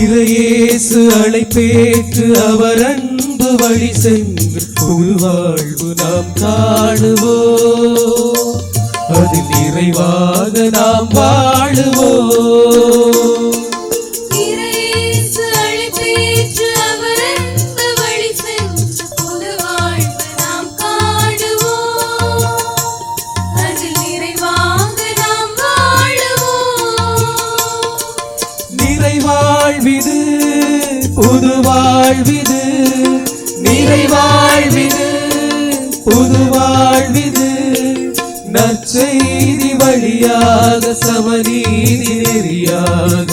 இறையேசு அழைப்பேற்று அவர் அன்பு வழி சென்று புது வாழ்வு நாம் காணுவோம். அதில் நிறைவாக நாம் வாழுவோம். நிறைவாழ்விது புது வாழ்விது, நிறைவாழ்விது புது வாழ்விது, நற்செய்தி வழியாக சமநீதி நெறியாக,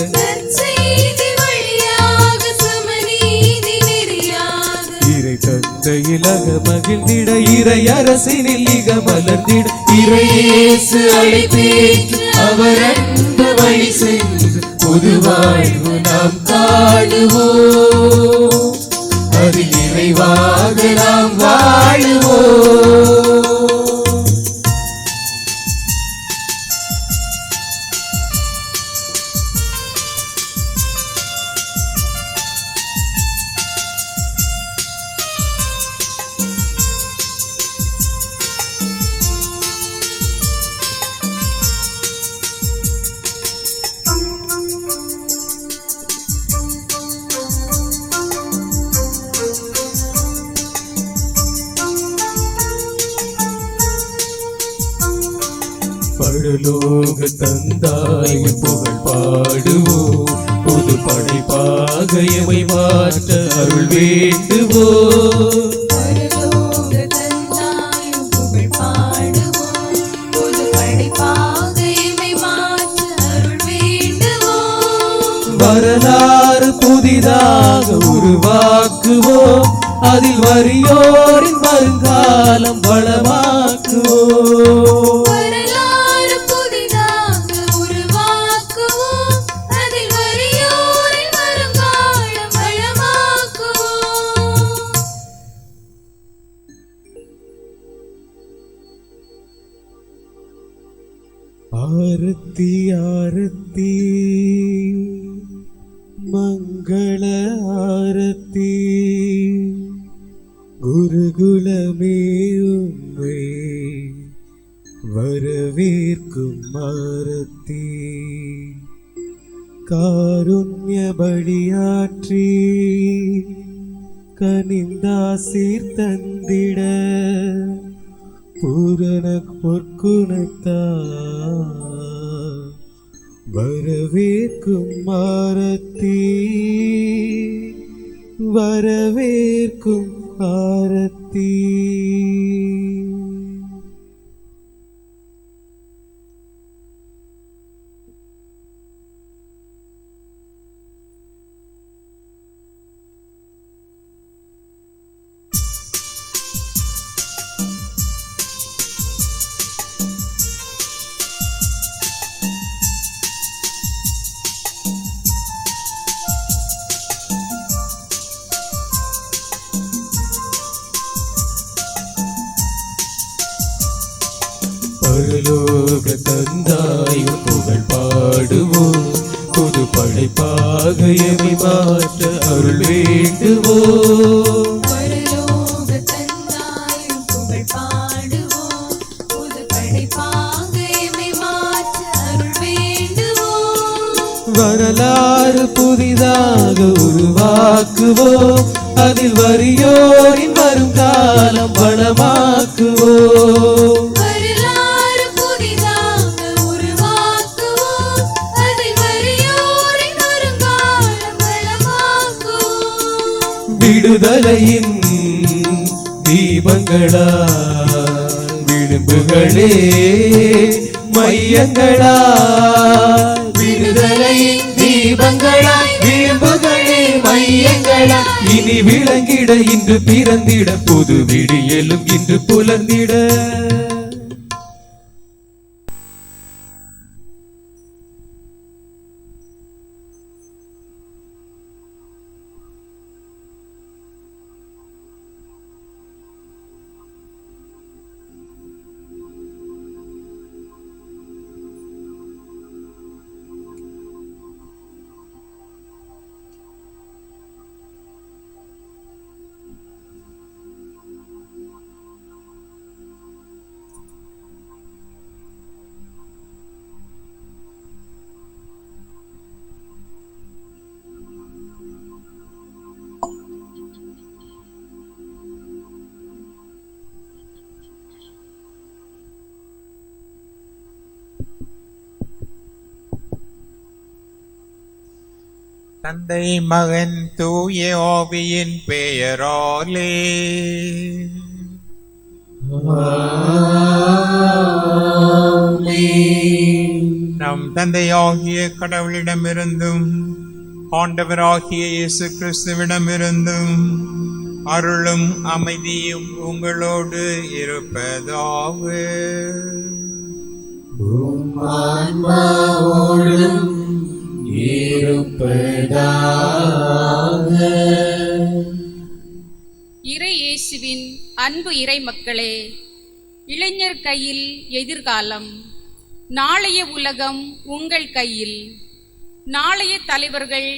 இறை தந்தையிலக மகிழ்ந்திட இறை அரசினில் இக மலர்ந்திட இறையேசு அழைப்பேற்று அவர் அன்பு வழி சென்று புது வாழ்வு நாம் காணுவோம். அதில் நிறைவாக நாம் வாழுவோம். பரலோக தந்தாய் புகழ் பாடுவோம். புது படைப்பாக எமை மாற்ற அருள் வேண்டுவோம். வரலாறு புதிதாக உருவாக்குவோம். அதில் வறியோரின் வருங்காலம் வளமாக்குவோம். ஆரத்தி ஆரத்தி மங்கள ஆரத்தி, குருகுலமே உம்மை வரவேற்கும் ஆரத்தி, காருண்ய பலியாற்றி கனிந்தாசீர் தந்திட பூரண பொற்குணத்தா வரவேற்கும் ஆரத்தி, வரவேற்கும் ஆரத்தி. பரலோக தந்தாய் புகழ் பாடுவோம். புது படைப்பாக எமை மாற்ற அருள் வேண்டுவோம். வரலாறு புதிதாக உருவாக்குவோம். அதில் வறியோரின் வருங்காலம் வளமாக்குவோம். விடுதலையின் தீபங்களா விளிம்புகளே மையங்களா, விடுதலையின் தீபங்களா விளிம்புகளே மையங்களா, இனி விளங்கிட இன்று பிறந்திட புது விடியலும் இன்று புலர்ந்திட. தந்தை மகன் தூய ஆவியின் பெயராலே. நம் தந்தையாகிய கடவுளிடமிருந்தும் ஆண்டவராகிய இயேசு கிறிஸ்துவிடமிருந்தும் அருளும் அமைதியும் உங்களோடு இருப்பதாக. இறை இயேசுவின் அன்பு இறை மக்களே, இளைஞர் கையில் எதிர்காலம். நாளைய உலகம் உங்கள் கையில். நாளைய தலைவர்கள்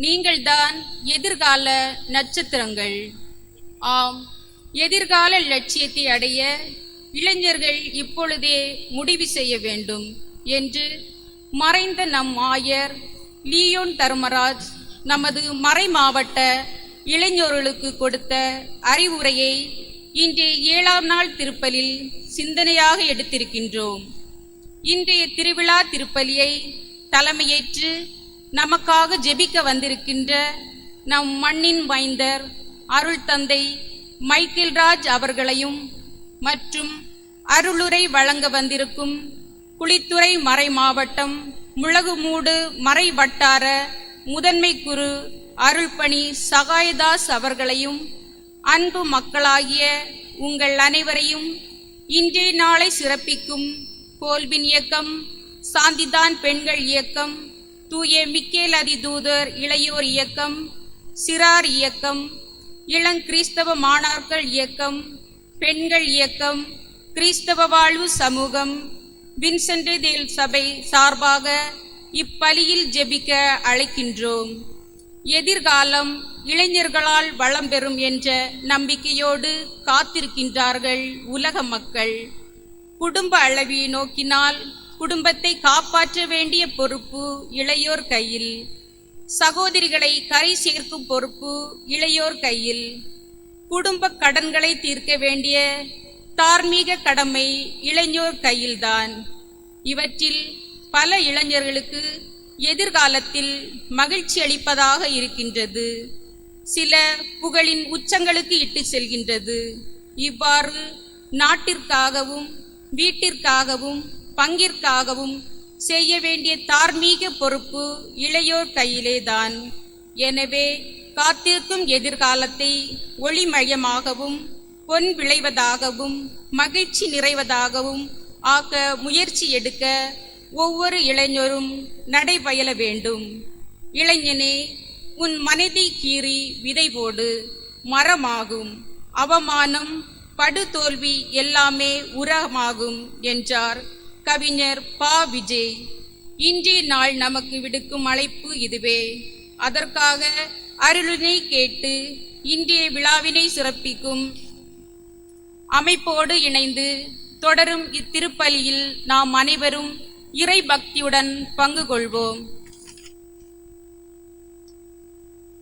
நீங்கள்தான் எதிர்கால நட்சத்திரங்கள். ஆம், எதிர்கால லட்சியத்தை அடைய இளைஞர்கள் இப்பொழுதே முடிவு செய்ய வேண்டும் என்று மறைந்த நம் ஆயர் லியோன் தர்மராஜ் நமது மறை மாவட்ட இளைஞர்களுக்கு கொடுத்த அறிவுரையை இன்றைய 7ஆம் நாள் திருப்பலில் சிந்தனையாக எடுத்திருக்கின்றோம். இன்றைய திருவிழா திருப்பலியை தலைமையேற்று நமக்காக ஜெபிக்க வந்திருக்கின்ற நம் மண்ணின் மைந்தர் அருள் தந்தை மைக்கேல் ராஜ் அவர்களையும் மற்றும் அருளுரை வழங்க வந்திருக்கும் குளித்துறை மறை மாவட்டம் முளகுமூடு மறை வட்டார முதன்மை குரு அருள்பணி சகாயதாஸ் அவர்களையும் அன்பு மக்களாகிய உங்கள் அனைவரையும் இன்றைய நாளை சிறப்பிக்கும் கோல்பின் இயக்கம், சாந்திதான் பெண்கள் இயக்கம், தூய மிக்கேல் அதிதூதர் இளையோர் இயக்கம், சிறார் இயக்கம், இளங்கிறிஸ்தவ மாணாக்கர் இயக்கம், பெண்கள் இயக்கம், கிறிஸ்தவ வாழ்வு சமூகம், வின்சென்ட் தேல் சபை சார்பாக இப்பலியில் ஜெபிக்க அழைக்கின்றோம். எதிர்காலம் இளைஞர்களால் வளம் பெறும் என்ற நம்பிக்கையோடு காத்திருக்கின்றார்கள் உலக மக்கள். குடும்ப அளவை நோக்கினால் குடும்பத்தை காப்பாற்ற வேண்டிய பொறுப்பு இளையோர் கையில். சகோதரிகளை கரை சேர்க்கும் பொறுப்பு இளையோர் கையில். குடும்ப கடன்களை தீர்க்க வேண்டிய தார்மீக கடமை இளைஞர் கையில்தான். இவற்றில் பல இளைஞர்களுக்கு எதிர்காலத்தில் மகிழ்ச்சி அளிப்பதாக இருக்கின்றது. சில புகழின் உச்சங்களுக்கு இட்டு செல்கின்றது. இவ்வாறு நாட்டிற்காகவும் வீட்டிற்காகவும் பங்கிற்காகவும் செய்ய வேண்டிய தார்மீக பொறுப்பு இளையோர் கையிலேதான். எனவே காத்திருக்கும் எதிர்காலத்தை ஒளிமயமாகவும் பொன் விளைவதாகவும் மகிழ்ச்சி நிறைவதாகவும் ஆக்க முயற்சி எடுக்க ஒவ்வொரு இளைஞரும் நடைபயல வேண்டும். இளைஞனே, உன் மனதை கீறி விதை போடு, மரமாகும். அவமானம், படுதோல்வி எல்லாமே உரமாகும் என்றார் கவிஞர் பா. விஜய். இன்றைய நாள் நமக்கு விடுக்கும் அழைப்பு இதுவே. அதற்காக அருளினை கேட்டு இன்றைய விழாவினை சிறப்பிக்கும் அமைப்போடு இணைந்து தொடரும் இத்திருப்பலியில் நாம் அனைவரும் இறை பக்தியுடன் பங்கு கொள்வோம்.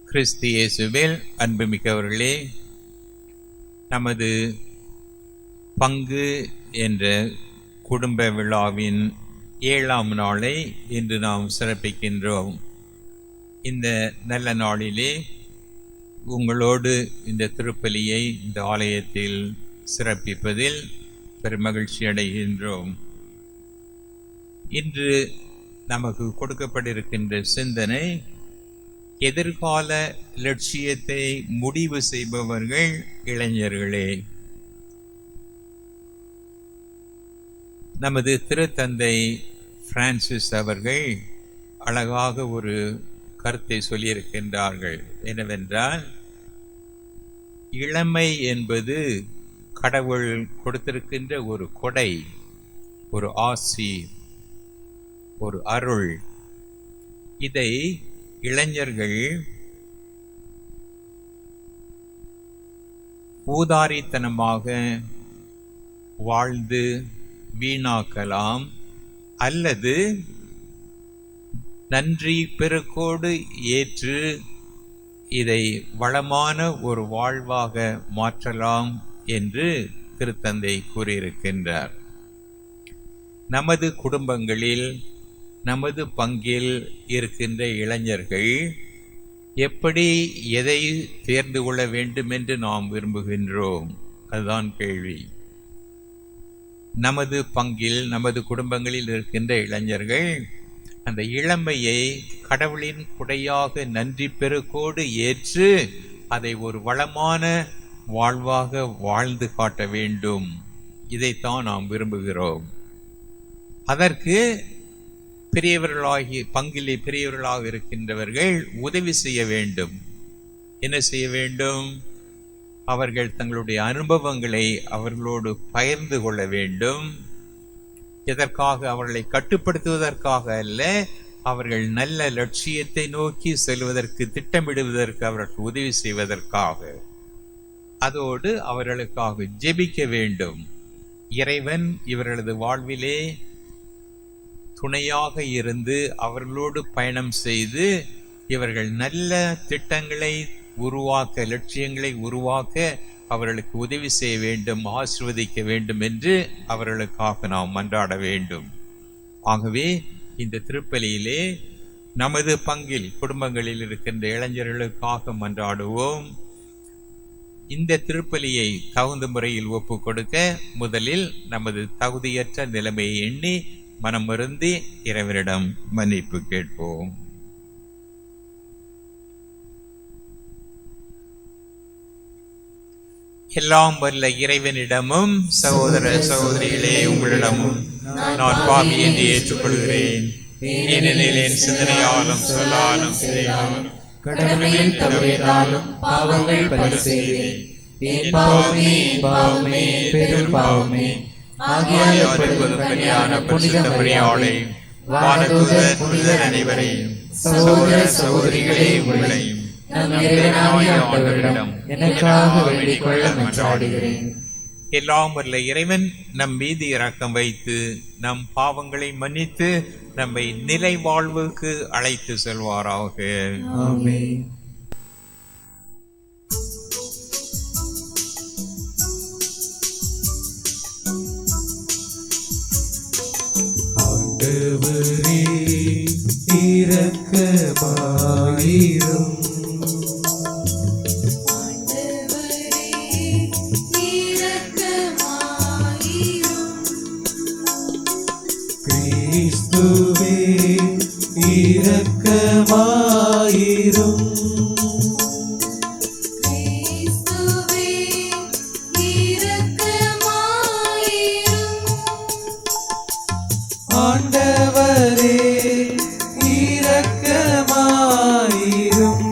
கிறிஸ்து இயேசுவில் அன்புமிக்கவர்களே, நமது பங்கு என்ற குடும்ப விழாவின் 7ஆம் நாளை இன்று நாம் சிறப்பிக்கின்றோம். இந்த நல்ல நாளிலே உங்களோடு இந்த திருப்பலியை இந்த ஆலயத்தில் சிறப்பிப்பதில் பெருமகிழ்ச்சி அடைகின்றோம். இன்று நமக்கு கொடுக்கப்பட்டிருக்கின்ற சிந்தனை, எதிர்கால லட்சியத்தை முடிவு செய்பவர்கள் இளைஞர்களே. நமது திருத்தந்தை பிரான்சிஸ் அவர்கள் அழகாக ஒரு கருத்தை சொல்லியிருக்கின்றார்கள். என்னவென்றால், இளமை என்பது கடவுள் கொடுத்திருக்கின்ற ஒரு கொடை, ஒரு ஆசி, ஒரு அருள். இதை இளைஞர்கள் ஊதாரித்தனமாக வாழ்ந்து வீணாக்கலாம், அல்லது நன்றி பெருக்கோடு ஏற்று இதை வளமான ஒரு வாழ்வாக மாற்றலாம் என்று திருத்தந்தை கூறியிருக்கின்றார். நமது குடும்பங்களில் நமது பங்கில் இருக்கின்ற இளைஞர்கள் எப்படி எதை தேர்ந்து கொள்ள வேண்டும் என்று நாம் விரும்புகின்றோம்? அதுதான் கேள்வி. நமது பங்கில், நமது குடும்பங்களில் இருக்கின்ற இளைஞர்கள் அந்த இளமையை கடவுளின் கொடையாக நன்றி பெருக்கோடு ஏற்று அதை ஒரு வளமான வாழ்வாக வாழ்ந்து காட்ட வேண்டும். இதைத்தான் நாம் விரும்புகிறோம். அதற்கு பெரியவர்களாகி பங்கிலே பெரியவர்களாக இருக்கின்றவர்கள் உதவி செய்ய வேண்டும். என்ன செய்ய வேண்டும்? அவர்கள் தங்களுடைய அனுபவங்களை அவர்களோடு பகிர்ந்து கொள்ள வேண்டும். எதற்காக? அவர்களை கட்டுப்படுத்துவதற்காக அல்ல, அவர்கள் நல்ல லட்சியத்தை நோக்கி செல்வதற்கு, திட்டமிடுவதற்கு அவர்களுக்கு உதவி செய்வதற்காக. அதோடு அவர்களுக்காக ஜெபிக்க வேண்டும். இறைவன் இவர்களது வாழ்விலே துணையாக இருந்து அவர்களோடு பயணம் செய்து இவர்கள் நல்ல திட்டங்களை உருவாக்க, லட்சியங்களை உருவாக்க அவர்களுக்கு உதவி செய்ய வேண்டும், ஆசீர்வதிக்க வேண்டும் என்று அவர்களுக்காக நாம் மன்றாட வேண்டும். ஆகவே இந்த திருப்பலியிலே நமது பங்கில், குடும்பங்களில் இருக்கின்ற இளைஞர்களுக்காக மன்றாடுவோம். இந்த திருப்பலியை தகுந்த முறையில் ஒப்பு கொடுக்க முதலில் நமது தகுதியற்ற நிலைமையை எண்ணி மனமுருந்தி இறைவனிடம் மன்னிப்பு கேட்போம். எல்லாம் வல்ல இறைவனிடமும் சகோதர சகோதரிகளே உங்களிடமும் நான் பாவி என்று ஏற்றுக்கொள்கிறேன். ஏனெனில் என் சிந்தனையாலும் சொல்லாலும் செயலாலும் கடமையில் தவறினாலும் பாவங்கள் பல செய்தேன். என் பாவமே, என் பாவமே, பெரும் பாவமே. ஆகியால் பலியான பரிசுத்த மரியாளை, வானதூதர் புனிதர் அனைவரையும், சகோதர சகோதரிகளே உங்களையும் நம் இறைவனாகிய ஆண்டவரிடம் எனக்காக வேண்டிக் கொள்ள மன்றாடுகிறேன். எல்லாம் வல்ல இறைவன் நம் மீது இரக்கம் வைத்து நம் பாவங்களை மன்னித்து நம்மை நிலை வாழ்வுக்கு அழைத்து செல்வாராக. ஆமென். ஆண்டவரே இரக்கமாயிரும். கிறிஸ்துவே இரக்கமாயிரும். ஆண்டவரே இரக்கமாயிரும்.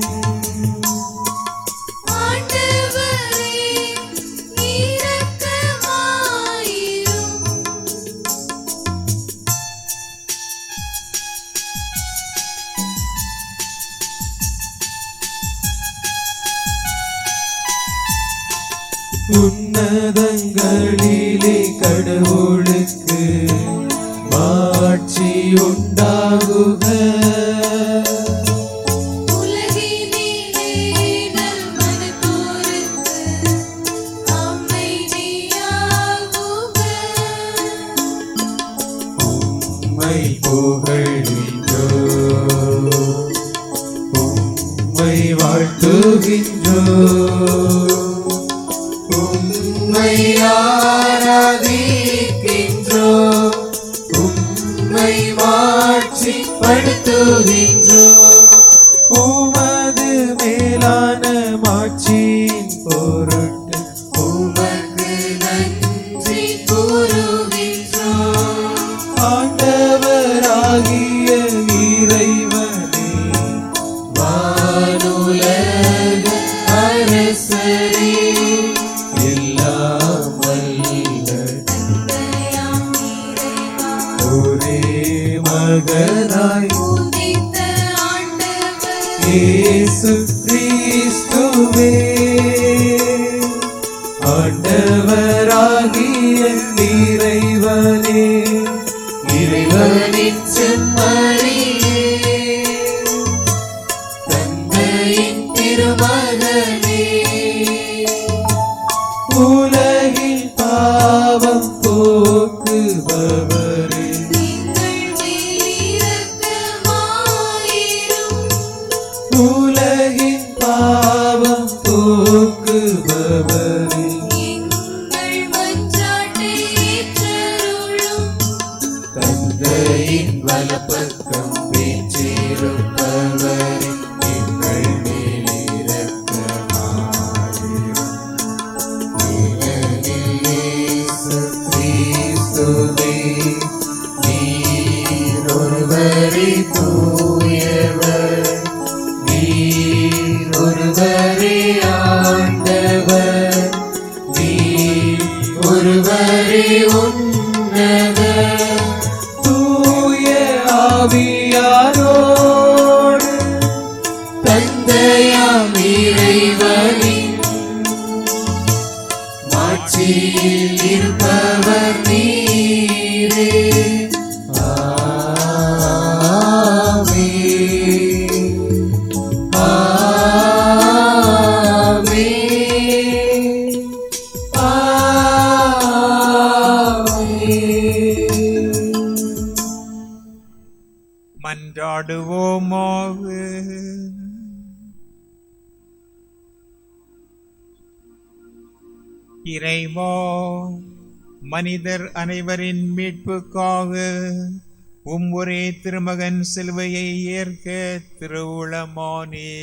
உன்னதங்களிலே கடவுளுக்கு மாட்சி உண்டாகுக. உம்மை புகழ்கின்றோம், உம்மை வாழ்த்துகின்றோம், உம்மை ஆராதிக்கின்றோம், உம்மை மாட்சிப்படுத்துகின்றோம். உமது மேலான மாட்சியின் பொருட்டு உமக்கு நன்றி கூறுகின்றோம். ஆண்டவராகிய இறைவனே, வானுலக அரசரே, எல்லாம் வல்ல ஒரே மகனாய் இயேசு கிறிஸ்துவே, ஆண்டவராகிய இறைவனே, இறைவனின் செம்மறியே, தந்தையின் திருமகனே, உலகின் பாவம் போக்குபவரே, எங்கள் மேல் தந்தையின் வலப்பக்கம் வீற்றிருப்பவரே, எங்கள் மேல் இரக்கமாயிரும். ஏனெனில் இயேசு கிறிஸ்துவே, நீர் ஒருவரே தூயவர், நீர் ஒருவரே ஆண்டவர், நீர் ஒருவரே உன்னதர். தூய ஆவியாரோடு தந்தையாம் இறைவனின் மாட்சியில் இருப்பவர் நீரே. மன்றாடுவோமாக. இறைவா, மனிதர் அனைவரின் மீட்புக்காக ஒரே திருமகன் சிலுவையை ஏற்க திருவுளமானே.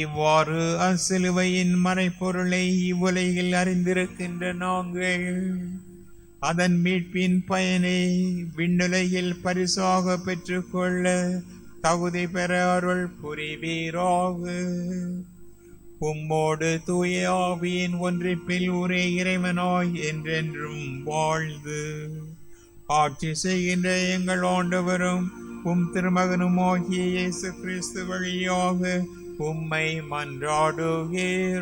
இவ்வாறு அச்சிலுவையின் மறைப்பொருளை இவ்வுலகில் அறிந்திருக்கின்ற நாங்கள் அதன் மீட்பின் பயனை விண்ணுலகில் பரிசாக பெற்றுக்கொள்ள தகுதி பெற அருள் புரிவீராக. உம்மோடு தூய ஆவியின் ஒன்றிப்பில் ஒரே இறைவனாய் என்றென்றும் வாழ்ந்து ஆட்சி செய்கின்ற எங்கள் ஆண்டவரும் திருமகனும் ஆகிய இயேசு கிறிஸ்து வழியாக உம்மை மன்றாடுகிறோம்.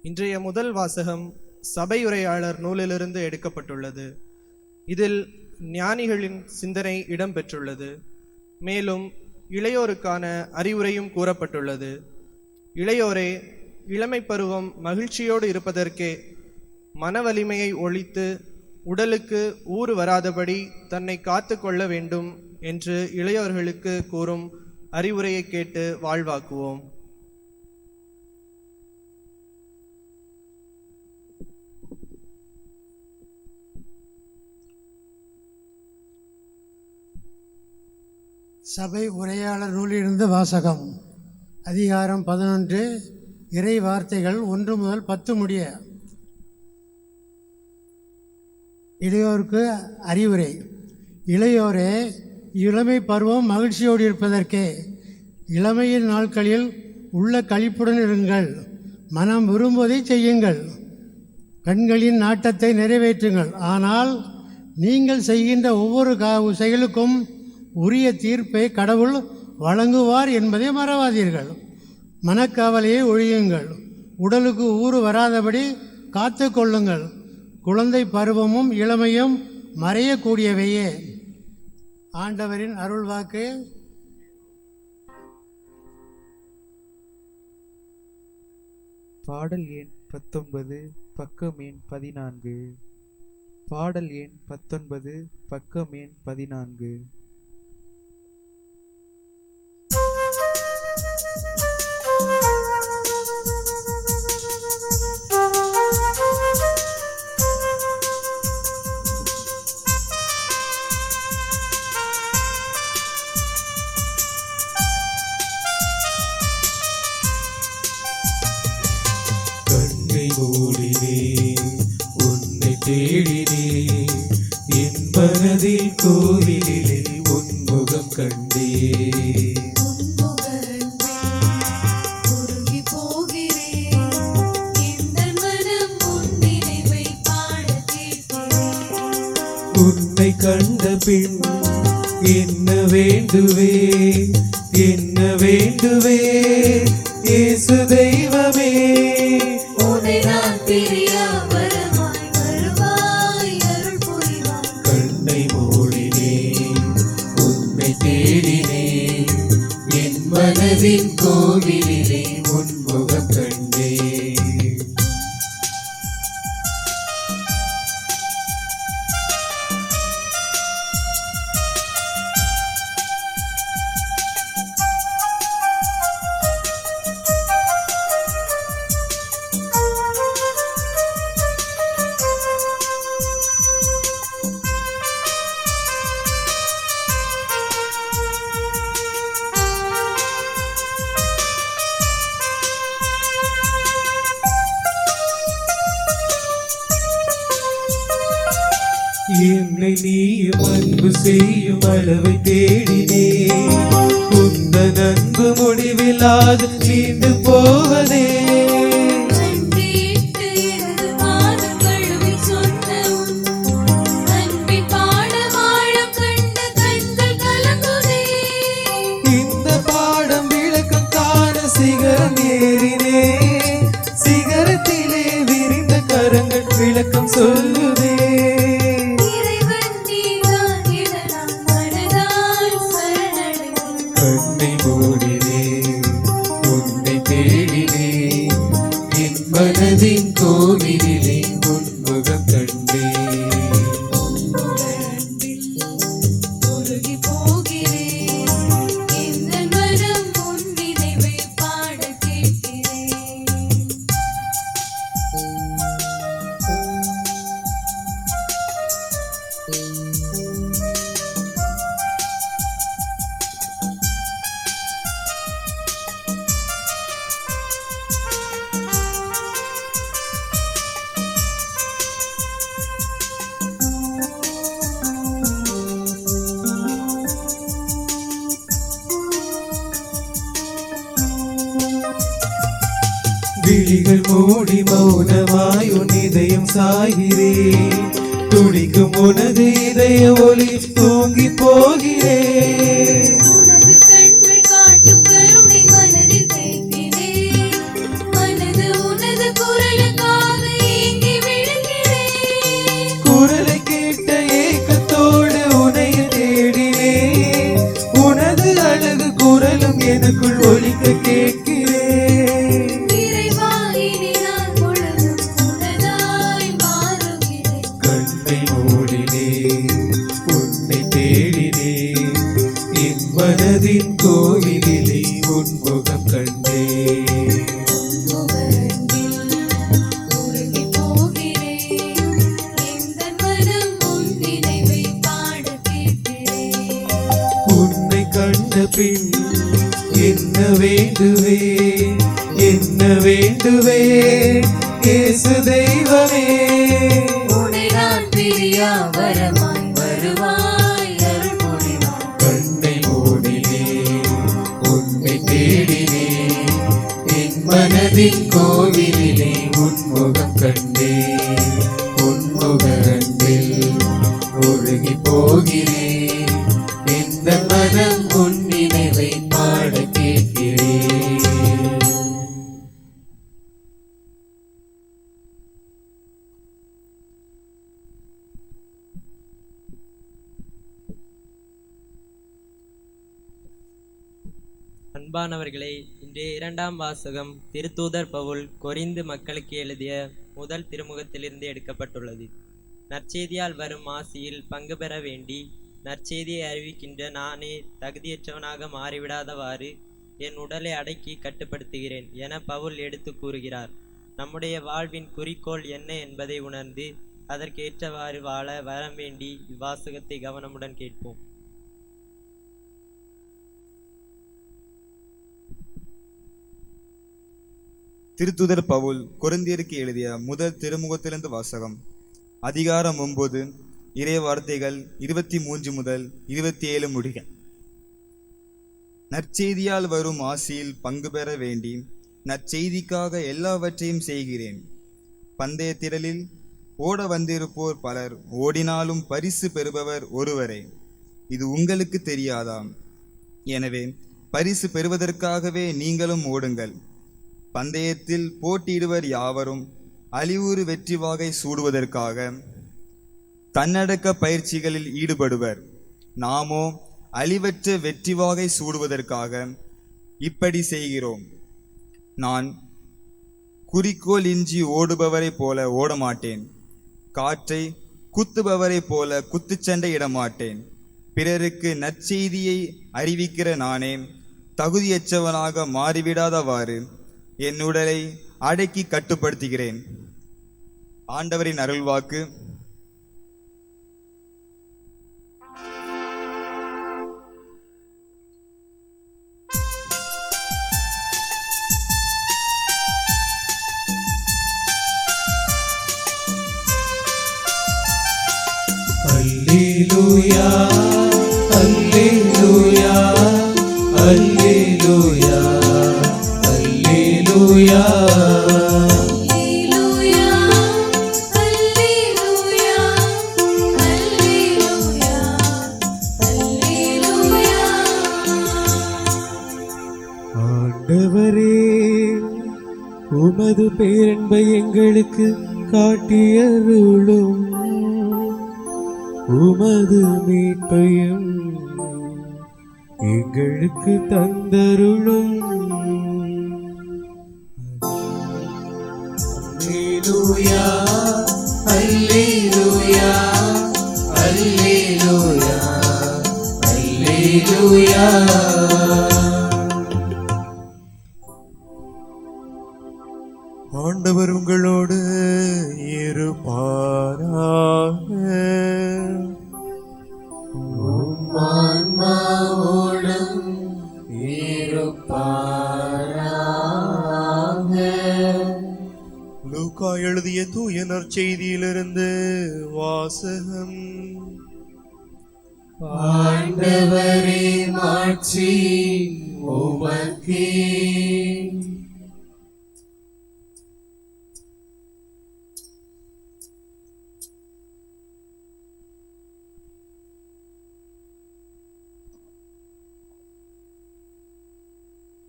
இன்றைய முதல் வாசகம் சபையுரையாளர் நூலிலிருந்து எடுக்கப்பட்டுள்ளது. இதில் ஞானிகளின் சிந்தனை இடம்பெற்றுள்ளது. மேலும் இளையோருக்கான அறிவுரையும் கூறப்பட்டுள்ளது. இளையோரே, இளமை பருவம் மகிழ்ச்சியோடு இருப்பதற்கே மன வலிமையை ஒழித்து உடலுக்கு ஊறு வராதபடி தன்னை காத்து கொள்ள வேண்டும் என்று இளையோர்களுக்கு கூறும் அறிவுரையை கேட்டு வாழ்வாக்குவோம். சபை உரையாளர் நூலிலிருந்து வாசகம். அதிகாரம் 11, இறை வார்த்தைகள் 1 முதல் 10 முடிய. இளையோருக்கு அறிவுரை. இளையோரே, இளமை பருவம் மகிழ்ச்சியோடு இருப்பதற்கே இளமையின் நாட்களில் உள்ள களிப்புடன் இருங்கள். மனம் விரும்புவதை செய்யுங்கள். கண்களின் நாட்டத்தை நிறைவேற்றுங்கள். ஆனால் நீங்கள் செய்கின்ற ஒவ்வொரு செயலுக்கும் உரிய தீர்ப்பை கடவுள் வழங்குவார் என்பதை மறவாதீர்கள். மனக்கவலையை ஒழியுங்கள். உடலுக்கு ஊறு வராதபடி காத்து கொள்ளுங்கள். குழந்தை பருவமும் இளமையும் மறையக்கூடியவையே. ஆண்டவரின் அருள்வாக்கு. பாடல் எண் 19 பக்கம் எண் 14. பாடல் எண் 19 பக்கம் எண் 14. உன்னை தேடினே, என் மனதில் கோவிலிலே உன்முகம் கண்டே. உன்னை கண்ட பின் என்ன வேண்டுவே, என்ன வேண்டுவே இயேசு தெய்வமே. கண்ணை மூடினே, உன்னை தேடினே, என் மனதின் கோவிலிலே உன்முகம் கண்டே. என்னை நீயும் அன்பு செய்யும் அளவை தேடினே. உந்தன் அன்பு முடிவில்லாது நீண்டு போவதே. இந்த பாடம் விளக்கம் காண சிகரம் ஏறினே. சிகரத்திலே விரிந்த கரங்கள் விளக்கம் சொல்லுதே. கண்ணை மூடினே, உன்னை தேடினே, என் மனதின் கோவிலிலே உன்முகம் கண்டே. விழிகள் மூடி மௌனமாய் உன் இதயம் சாகிறேன். துடிக்கும் உனது இதய ஒளி தூங்கி போகிறேன். குரலை கேட்ட ஏக்கத்தோடு உன்னை தேடினேன். உனது அழகு குரலும் எனக்குள் ஒலிக்க கேட்கிறேன். கண்ணை மூடினே, உன்னை தேடினே, என் மனதின் கோவிலிலே உன்முகம் கண்டே. உன்னை கண்ட பின் என்ன வேண்டுவே, என்ன வேண்டுவே, இயேசு தெய்வமே. கண்ணை மூடினே, உன்னை தேடினே, என் மனதின் கோவிலிலே உன்முகம் கண்டே. உன்முக அன்பில் உருகி போகிறேன். இந்த மனம் உன் நினைவை பாட கேட்கிறேன். அன்பானவர்களே, இன்றைய இரண்டாம் வாசகம் திருத்தூதர் பவுல் கொரிந்து மக்களுக்கு எழுதிய முதல் திருமுகத்திலிருந்து எடுக்கப்பட்டுள்ளது. நற்செய்தியால் வரும் ஆசியில் பங்கு பெற வேண்டி நற்செய்தியை அறிவிக்கின்ற நானே தகுதியற்றவனாக மாறிவிடாதவாறு என் உடலை அடக்கி கட்டுப்படுத்துகிறேன் என பவுல் எடுத்து கூறுகிறார். நம்முடைய வாழ்வின் குறிக்கோள் என்ன என்பதை உணர்ந்து அதற்கேற்றவாறு வாழ வரம் வேண்டி இவ்வாசகத்தை கவனமுடன் கேட்போம். திருத்துதர் பவுல் கொரிந்தியருக்கு எழுதிய முதல் திருமுகத்திலிருந்து வாசகம். அதிகாரம் 9, இறை வார்த்தைகள் 23 முதல் 27 முடிக. நற்செய்தியால் வரும் ஆசியில் பங்கு பெற வேண்டி நற்செய்திக்காக எல்லாவற்றையும் செய்கிறேன். பந்தய திரளில் ஓட வந்திருப்போர் பலர், ஓடினாலும் பரிசு பெறுபவர் ஒருவரே. இது உங்களுக்கு தெரியாதாம்? எனவே பரிசு பெறுவதற்காகவே நீங்களும் ஓடுங்கள். பந்தயத்தில் போட்டியிடுவர் யாவரும் அழிவுறு வெற்றி வாகை சூடுவதற்காக தன்னடக்க பயிற்சிகளில் ஈடுபடுவர். நாமோ அழிவற்ற வெற்றி வாகை சூடுவதற்காக இப்படி செய்கிறோம். நான் குறிக்கோள் இன்றி ஓடுபவரை போல ஓடமாட்டேன். காற்றை குத்துபவரை போல குத்துச்சண்டை இடமாட்டேன். பிறருக்கு நற்செய்தியை அறிவிக்கிற நானே தகுதியற்றவனாக மாறிவிடாதவாறு என் உடலை அடக்கி கட்டுப்படுத்துகிறேன். ஆண்டவரின் அருள்வாக்கு. அல்லேலூயா அல்லேலூயா அல்லேலூயா அல்லேலூயா ஆண்டவரே, உமது பேரன்பை எங்களுக்கு காட்டியருளும், உமது மீட்பையும் எங்களுக்கு தந்தருளும். அல்லேலூயா அல்லேலூயா அல்லேலூயா அல்லேலூயா. ஆண்டவர் உங்களோடு இருப்பாராக. லூக்கா எழுதிய தூய நற்செய்தியிலிருந்து வாசகம். ஆண்டவரே மாட்சி உமக்கே.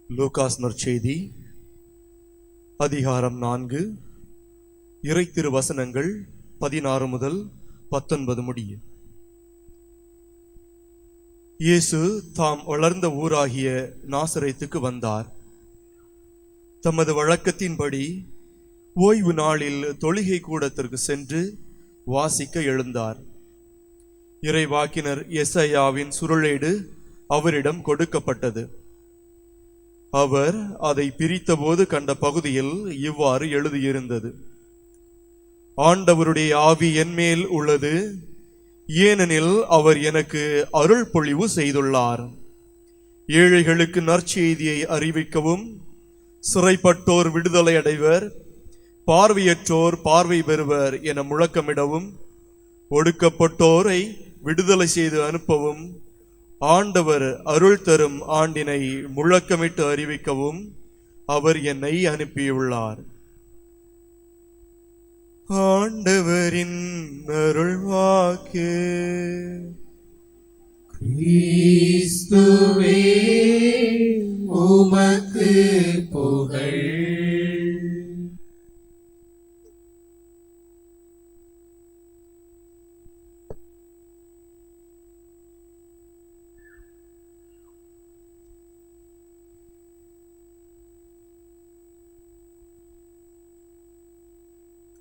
லூகாஸ் நற்செய்தி அதிகாரம் 4 இறை திருவசனங்கள் 16 முதல் 19 முடிய. இயேசு தாம் வளர்ந்த ஊராகிய நாசரேத்துக்கு வந்தார். தமது வழக்கத்தின்படி ஓய்வு நாளில் தொழுகை கூடத்திற்கு சென்று வாசிக்க எழுந்தார். இறைவாக்கினர் எசாயாவின் சுருளேடு அவரிடம் கொடுக்கப்பட்டது. அவர் அதை பிரித்தபோது கண்ட பகுதியில் இவ்வாறு எழுதியிருந்தது: ஆண்டவருடைய ஆவி என்மேல் உள்ளது, ஏனெனில் அவர் எனக்கு அருள் பொழிவு செய்துள்ளார். ஏழைகளுக்கு நற்செய்தியை அறிவிக்கவும், சிறைப்பட்டோர் விடுதலை அடைவர், பார்வையற்றோர் பார்வை பெறுவர் என முழக்கமிடவும், ஒடுக்கப்பட்டோரை விடுதலை செய்து அனுப்பவும், ஆண்டவர் அருள் தரும் ஆண்டினை முழக்கமிட்டு அறிவிக்கவும் அவர் என்னை அனுப்பியுள்ளார். ஆண்டவரின் அருள் வாக்கு. கிறிஸ்துவே உமக்கு புகழ்.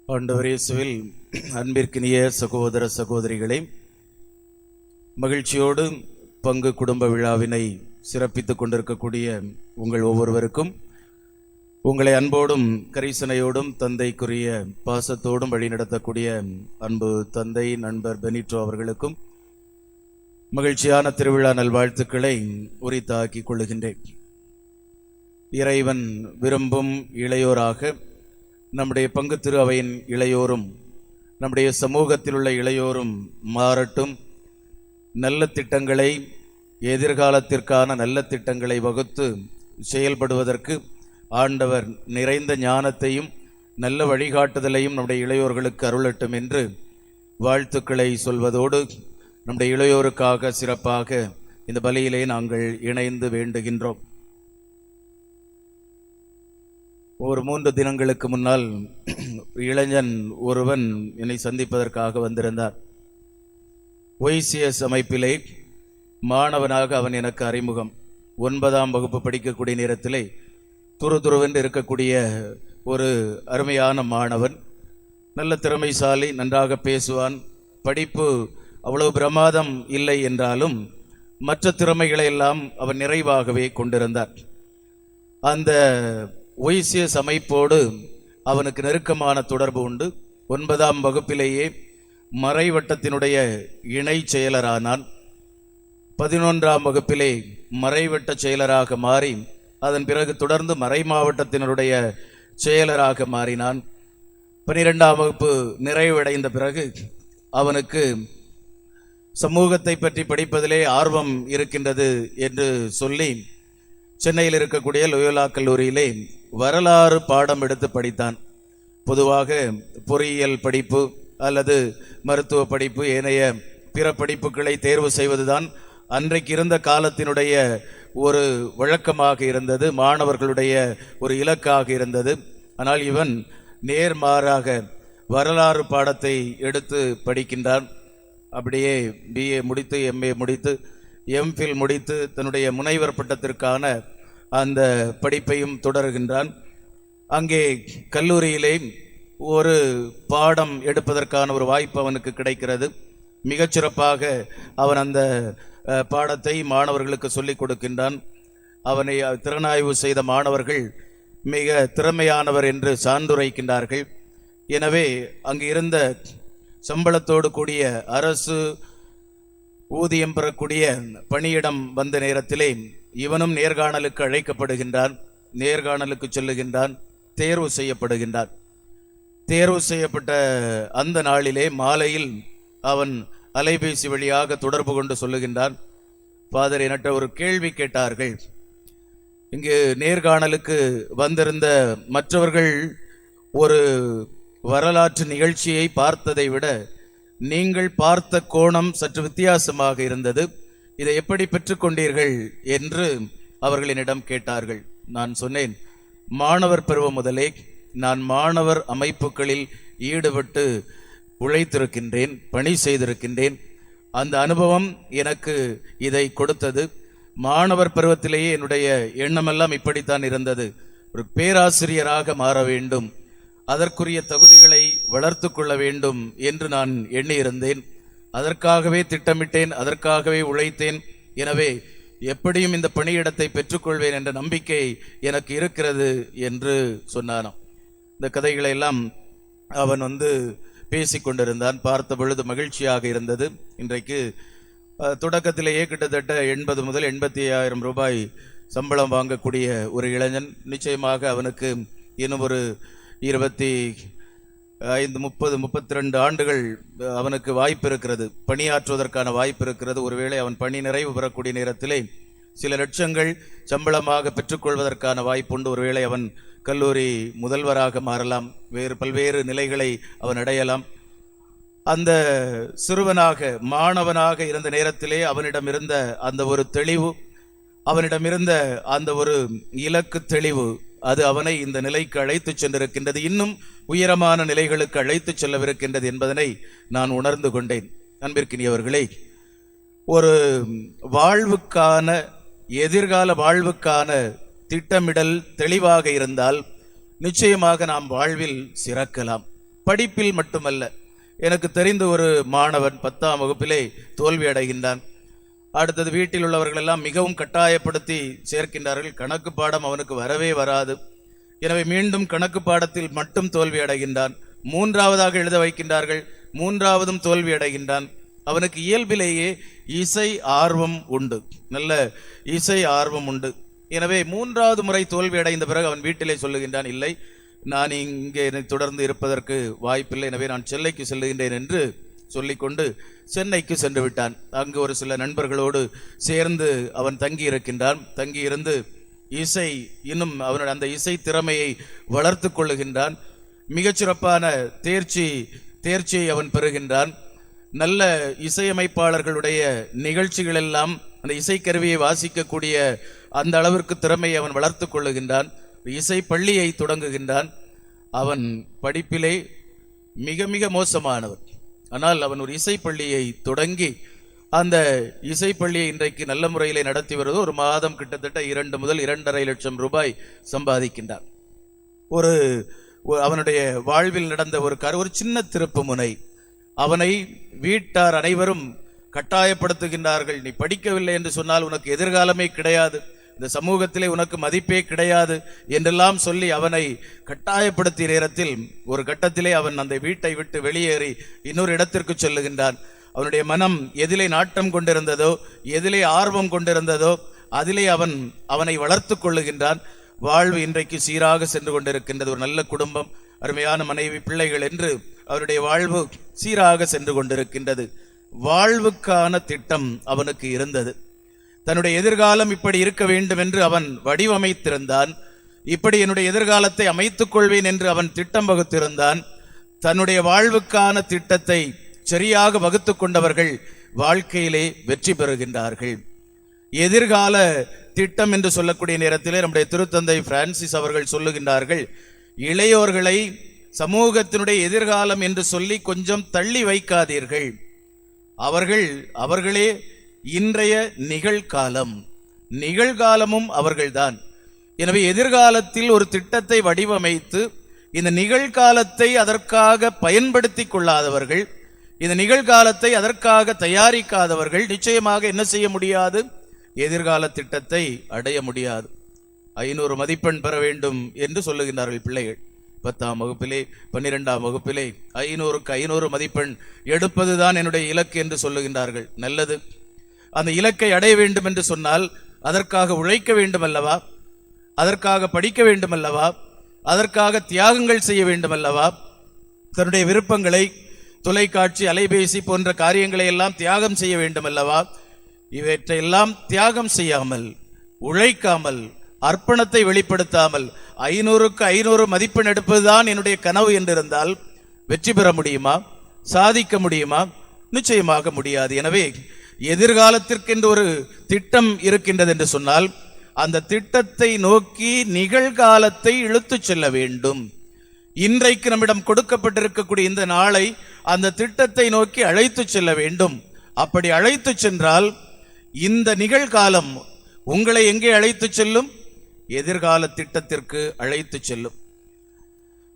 ஆண்டவர் இயேசுவில் அன்பிற்கினிய சகோதர சகோதரிகளே, மகிழ்ச்சியோடு பங்கு குடும்ப விழாவினை சிறப்பித்துக் கொண்டிருக்கக்கூடிய உங்கள் ஒவ்வொருவருக்கும் உங்களை அன்போடும் கரிசனையோடும் தந்தைக்குரிய பாசத்தோடும் வழிநடத்தக்கூடிய அன்பு தந்தை நண்பர் பெனிட்டோ அவர்களுக்கும் மகிழ்ச்சியான திருவிழா நல்வாழ்த்துக்களை உரித்தாக்கிக் கொள்ளுகின்றேன். இறைவன் விரும்பும் இளையோராக நம்முடைய பங்கு திரு அவையின் இளையோரும் நம்முடைய சமூகத்தில் உள்ள இளையோரும் மாறட்டும். நல்ல திட்டங்களை, எதிர்காலத்திற்கான நல்ல திட்டங்களை வகுத்து செயல்படுவதற்கு ஆண்டவர் நிறைந்த ஞானத்தையும் நல்ல வழிகாட்டுதலையும் நம்முடைய இளையோர்களுக்கு அருளட்டும் என்று வாழ்த்துக்களை சொல்வதோடு நம்முடைய இளையோருக்காக சிறப்பாக இந்த பலியிலே நாங்கள் இணைந்து வேண்டுகின்றோம். ஒரு 3 தினங்களுக்கு முன்னால் இளைஞன் ஒருவன் என்னை சந்திப்பதற்காக வந்திருந்தார். ஒய்சிஎஸ் அமைப்பிலே மாணவனாக அவன் எனக்கு அறிமுகம். 9ஆம் வகுப்பு படிக்கக்கூடிய நேரத்திலே துருதுருவென்று இருக்கக்கூடிய ஒரு அருமையான மாணவன், நல்ல திறமைசாலி, நன்றாக பேசுவான். படிப்பு அவ்வளவு பிரமாதம் இல்லை என்றாலும் மற்ற திறமைகளை எல்லாம் அவன் நிறைவாகவே கொண்டிருந்தார். அந்த ஒய்சிஎஸ் அமைப்போடு அவனுக்கு நெருக்கமான தொடர்பு உண்டு. 9ஆம் வகுப்பிலேயே மறைவட்டத்தினுடைய இணை செயலரானான். 11ஆம் வகுப்பிலே மறைவட்ட செயலராக மாறி அதன் பிறகு தொடர்ந்து மறை மாவட்டத்தினருடைய செயலராக மாறினான். 12ஆம் வகுப்பு நிறைவடைந்த பிறகு அவனுக்கு சமூகத்தை பற்றி படிப்பதிலே ஆர்வம் இருக்கின்றது என்று சொல்லி சென்னையில் இருக்கக்கூடிய லோயோலா கல்லூரியிலே வரலாறு பாடம் எடுத்து படித்தான். பொதுவாக பொறியியல் படிப்பு அல்லது மருத்துவ படிப்பு ஏனைய பிற படிப்புகளை தேர்வு செய்வதுதான் அன்றைக்கு இருந்த காலத்தினுடைய ஒரு வழக்கமாக இருந்தது, மாணவர்களுடைய ஒரு இலக்காக இருந்தது. ஆனால் இவன் நேர்மாறாக வரலாறு பாடத்தை எடுத்து படிக்கின்றான். அப்படியே பிஏ முடித்து எம்ஏ முடித்து எம்ஃபில் முடித்து தன்னுடைய முனைவர் பட்டத்திற்கான அந்த படிப்பையும் தொடர்கின்றான். அங்கே கல்லூரியிலே ஒரு பாடம் எடுப்பதற்கான ஒரு வாய்ப்பு அவனுக்கு கிடைக்கிறது. மிகச்சிறப்பாக அவன் அந்த பாடத்தை மாணவர்களுக்கு சொல்லிக் கொடுக்கின்றான். அவனை திறனாய்வு செய்த மாணவர்கள் மிக திறமையானவர் என்று சான்றுரைக்கின்றார்கள். எனவே அங்கு இருந்த சம்பளத்தோடு கூடிய அரசு ஊதியம் பெறக்கூடிய பணியிடம் வந்த நேரத்திலே இவனும் நேர்காணலுக்கு அழைக்கப்படுகின்றான். நேர்காணலுக்கு செல்லுகின்றான். தேர்வு செய்யப்படுகின்றான். தேர்வு செய்யப்பட்ட அந்த நாளிலே மாலையில் அவன் அலைபேசி வழியாக தொடர்பு கொண்டு சொல்லுகின்றான், ஃபாதர், என்கிட்ட ஒரு கேள்வி கேட்டார்கள். இங்கு நேர்காணலுக்கு வந்திருந்த மற்றவர்கள் ஒரு வரலாற்று நிகழ்ச்சியை பார்த்ததை விட நீங்கள் பார்த்த கோணம் சற்று வித்தியாசமாக இருந்தது. இதை எப்படி பெற்றுக்கொண்டீர்கள் என்று அவர்கள் என்னிடம் கேட்டார்கள். நான் சொன்னேன், மாணவர் பருவம் முதலே நான் மாணவர் அமைப்புகளில் ஈடுபட்டு உழைத்திருக்கின்றேன், பணி செய்திருக்கின்றேன். அந்த அனுபவம் எனக்கு இதை கொடுத்தது. மாணவர் பருவத்திலேயே என்னுடைய எண்ணமெல்லாம் இப்படித்தான் இருந்தது. ஒரு பேராசிரியராக மாற வேண்டும், அதற்குரிய தகுதிகளை வளர்த்து கொள்ள வேண்டும் என்று நான் எண்ணியிருந்தேன். அதற்காகவே திட்டமிட்டேன், அதற்காகவே உழைத்தேன். எனவே எப்படியும் இந்த பணியிடத்தை பெற்றுக்கொள்வேன் என்ற நம்பிக்கை எனக்கு இருக்கிறது என்று சொன்னானாம். இந்த கதைகளை எல்லாம் அவன் பேசிக்கொண்டிருந்தான். பார்த்த பொழுது மகிழ்ச்சியாக இருந்தது. இன்றைக்கு தொடக்கத்திலேயே கிட்டத்தட்ட 80 முதல் 85,000 ரூபாய் சம்பளம் வாங்கக்கூடிய ஒரு இளைஞன். நிச்சயமாக அவனுக்கு இன்னும் ஒரு 25, 30, 32 ஆண்டுகள் அவனுக்கு வாய்ப்பு இருக்கிறது, பணியாற்றுவதற்கான வாய்ப்பு இருக்கிறது. ஒருவேளை அவன் பணி நிறைவு பெறக்கூடிய நேரத்திலே சில லட்சங்கள் சம்பளமாக பெற்றுக்கொள்வதற்கான வாய்ப்புண்டு. ஒருவேளை அவன் கல்லூரி முதல்வராக மாறலாம், வேறு பல்வேறு நிலைகளை அவன் அடையலாம். அந்த சிறுவனாக மாணவனாக இருந்த நேரத்திலே அவனிடம் இருந்த அந்த ஒரு தெளிவு, அவனிடம் இருந்த அந்த ஒரு இலக்கு தெளிவு, அது அவனை இந்த நிலைக்கு அழைத்து சென்றிருக்கின்றது. இன்னும் உயரமான நிலைகளுக்கு அழைத்து செல்லவிருக்கின்றது என்பதனை நான் உணர்ந்து கொண்டேன். அன்பிற்கினியவர்களே, ஒரு வாழ்வுக்கான, எதிர்கால வாழ்வுக்கான திட்டமிடல் தெளிவாக இருந்தால் நிச்சயமாக நாம் வாழ்வில் சிறக்கலாம். படிப்பில் மட்டுமல்ல. எனக்கு தெரிந்த ஒரு மாணவன் 10ஆம் வகுப்பிலே தோல்வி அடைகின்றான். அடுத்தது வீட்டில் உள்ளவர்கள் எல்லாம் மிகவும் கட்டாயப்படுத்தி சேர்க்கின்றார்கள். கணக்கு பாடம் அவனுக்கு வரவே வராது. எனவே மீண்டும் கணக்கு பாடத்தில் மட்டும் தோல்வி அடைகின்றான். 3ஆவதாக எழுத வைக்கின்றார்கள், 3ஆவதும் தோல்வி அடைகின்றான். அவனுக்கு இயல்பிலேயே இசை ஆர்வம் உண்டு, நல்ல இசை ஆர்வம் உண்டு. எனவே 3ஆவது முறை தோல்வி அடைந்த பிறகு அவன் வீட்டிலே சொல்லுகின்றான், இல்லை, நான் இங்கே தொடர்ந்து இருப்பதற்கு வாய்ப்பில்லை, எனவே நான் சென்னைக்கு செல்லுகின்றேன் என்று சொல்லிக்கொண்டு சென்னைக்கு சென்று விட்டான். அங்கு ஒரு சில நண்பர்களோடு சேர்ந்து அவன் தங்கி இருக்கின்றான். தங்கி இருந்து இசை, இன்னும் அவனுடைய அந்த இசை திறமையை வளர்த்து கொள்ளுகின்றான். மிகச்சிறப்பான தேர்ச்சியை அவன் பெறுகின்றான். நல்ல இசையமைப்பாளர்களுடைய நிகழ்ச்சிகள் எல்லாம் அந்த இசைக்கருவியை வாசிக்கக்கூடிய அந்த அளவிற்கு திறமையை அவன் வளர்த்து கொள்ளுகின்றான். இசை பள்ளியை தொடங்குகின்றான். அவன் படிப்பிலே மிக மிக மோசமானவன். ஆனால் அவன் ஒரு இசைப்பள்ளியை தொடங்கி அந்த இசைப்பள்ளியை இன்றைக்கு நல்ல முறையிலே நடத்தி வருவது. ஒரு மாதம் கிட்டத்தட்ட 2 முதல் 2.5 லட்சம் ரூபாய் சம்பாதிக்கின்றான். அவனுடைய வாழ்வில் நடந்த ஒரு சின்ன திருப்பு முனை. அவனை வீட்டார் அனைவரும் கட்டாயப்படுத்துகின்றார்கள். நீ படிக்கவில்லை என்று சொன்னால் உனக்கு எதிர்காலமே கிடையாது, இந்த சமூகத்திலே உனக்கு மதிப்பே கிடையாது என்றெல்லாம் சொல்லி அவனை கட்டாயப்படுத்திய நேரத்தில் ஒரு கட்டத்திலே அவன் அந்த வீட்டை விட்டு வெளியேறி இன்னொரு இடத்திற்கு செல்லுகின்றான். அவனுடைய மனம் எதிலே நாட்டம் கொண்டிருந்ததோ, எதிலே ஆர்வம் கொண்டிருந்ததோ அதிலே அவனை வளர்த்து கொள்ளுகின்றான். வாழ்வு இன்றைக்கு சீராக சென்று கொண்டிருக்கின்றது. ஒரு நல்ல குடும்பம், அருமையான மனைவி, பிள்ளைகள் என்று அவருடைய வாழ்வு சீராக சென்று கொண்டிருக்கின்றது. வாழ்வுக்கான திட்டம் அவனுக்கு இருந்தது. தன்னுடைய எதிர்காலம் இப்படி இருக்க வேண்டும் என்று அவன் வடிவமைத்திருந்தான். இப்படி என்னுடைய எதிர்காலத்தை அமைத்துக் கொள்வேன் என்று அவன் திட்டம் வகுத்திருந்தான். தன்னுடைய வாழ்வுக்கான திட்டத்தை சரியாக வகுத்து கொண்டவர்கள் வாழ்க்கையிலே வெற்றி பெறுகின்றார்கள். எதிர்கால திட்டம் என்று சொல்லக்கூடிய நேரத்திலே நம்முடைய திருத்தந்தை பிரான்சிஸ் அவர்கள் சொல்லுகின்றார்கள், இளையோர்களை சமூகத்தினுடைய எதிர்காலம் என்று சொல்லி கொஞ்சம் தள்ளி வைக்காதீர்கள். அவர்களே இன்றைய நிகழ்காலம், நிகழ்காலமும் அவர்கள்தான். எனவே எதிர்காலத்தில் ஒரு திட்டத்தை வடிவமைத்து இந்த நிகழ்காலத்தை அதற்காக பயன்படுத்தி கொள்ளாதவர்கள், இந்த நிகழ்காலத்தை அதற்காக தயாரிக்காதவர்கள் நிச்சயமாக என்ன செய்ய முடியாது? எதிர்கால திட்டத்தை அடைய முடியாது. 500 மதிப்பெண் பெற வேண்டும் என்று சொல்லுகின்றார்கள் பிள்ளைகள். 10ஆம் வகுப்பிலே 12ஆம் வகுப்பிலே 500க்கு 500 மதிப்பெண் எடுப்பதுதான் என்னுடைய இலக்கு என்று சொல்லுகின்றார்கள். நல்லது. அந்த இலக்கை அடைய வேண்டும் என்று சொன்னால் அதற்காக உழைக்க வேண்டும் அல்லவா? அதற்காக படிக்க வேண்டும் அல்லவா? அதற்காக தியாகங்கள் செய்ய வேண்டும் அல்லவா? தன்னுடைய விருப்பங்களை, தொலைக்காட்சி, அலைபேசி போன்ற காரியங்களை எல்லாம் தியாகம் செய்ய வேண்டும் அல்லவா? இவற்றையெல்லாம் தியாகம் செய்யாமல், உழைக்காமல், அர்ப்பணத்தை வெளிப்படுத்தாமல் 500க்கு 500 மதிப்பெண் எடுப்பதுதான் என்னுடைய கனவு என்றிருந்தால் வெற்றி பெற முடியுமா? சாதிக்க முடியுமா? நிச்சயமாக முடியாது. எனவே எதிர்காலத்திற்கென்று ஒரு திட்டம் இருக்கின்றது என்று சொன்னால் அந்த திட்டத்தை நோக்கி நிகழ்காலத்தை இழுத்துச் செல்ல வேண்டும். இன்றைக்கு நம்மிடம் கொடுக்கப்பட்டிருக்கக்கூடிய இந்த நாளை அந்த திட்டத்தை நோக்கி அழைத்து செல்ல வேண்டும். அப்படி அழைத்து சென்றால் இந்த நிகழ்காலம் உங்களை எங்கே அழைத்து செல்லும்? எதிர்கால திட்டத்திற்கு அழைத்து செல்லும்.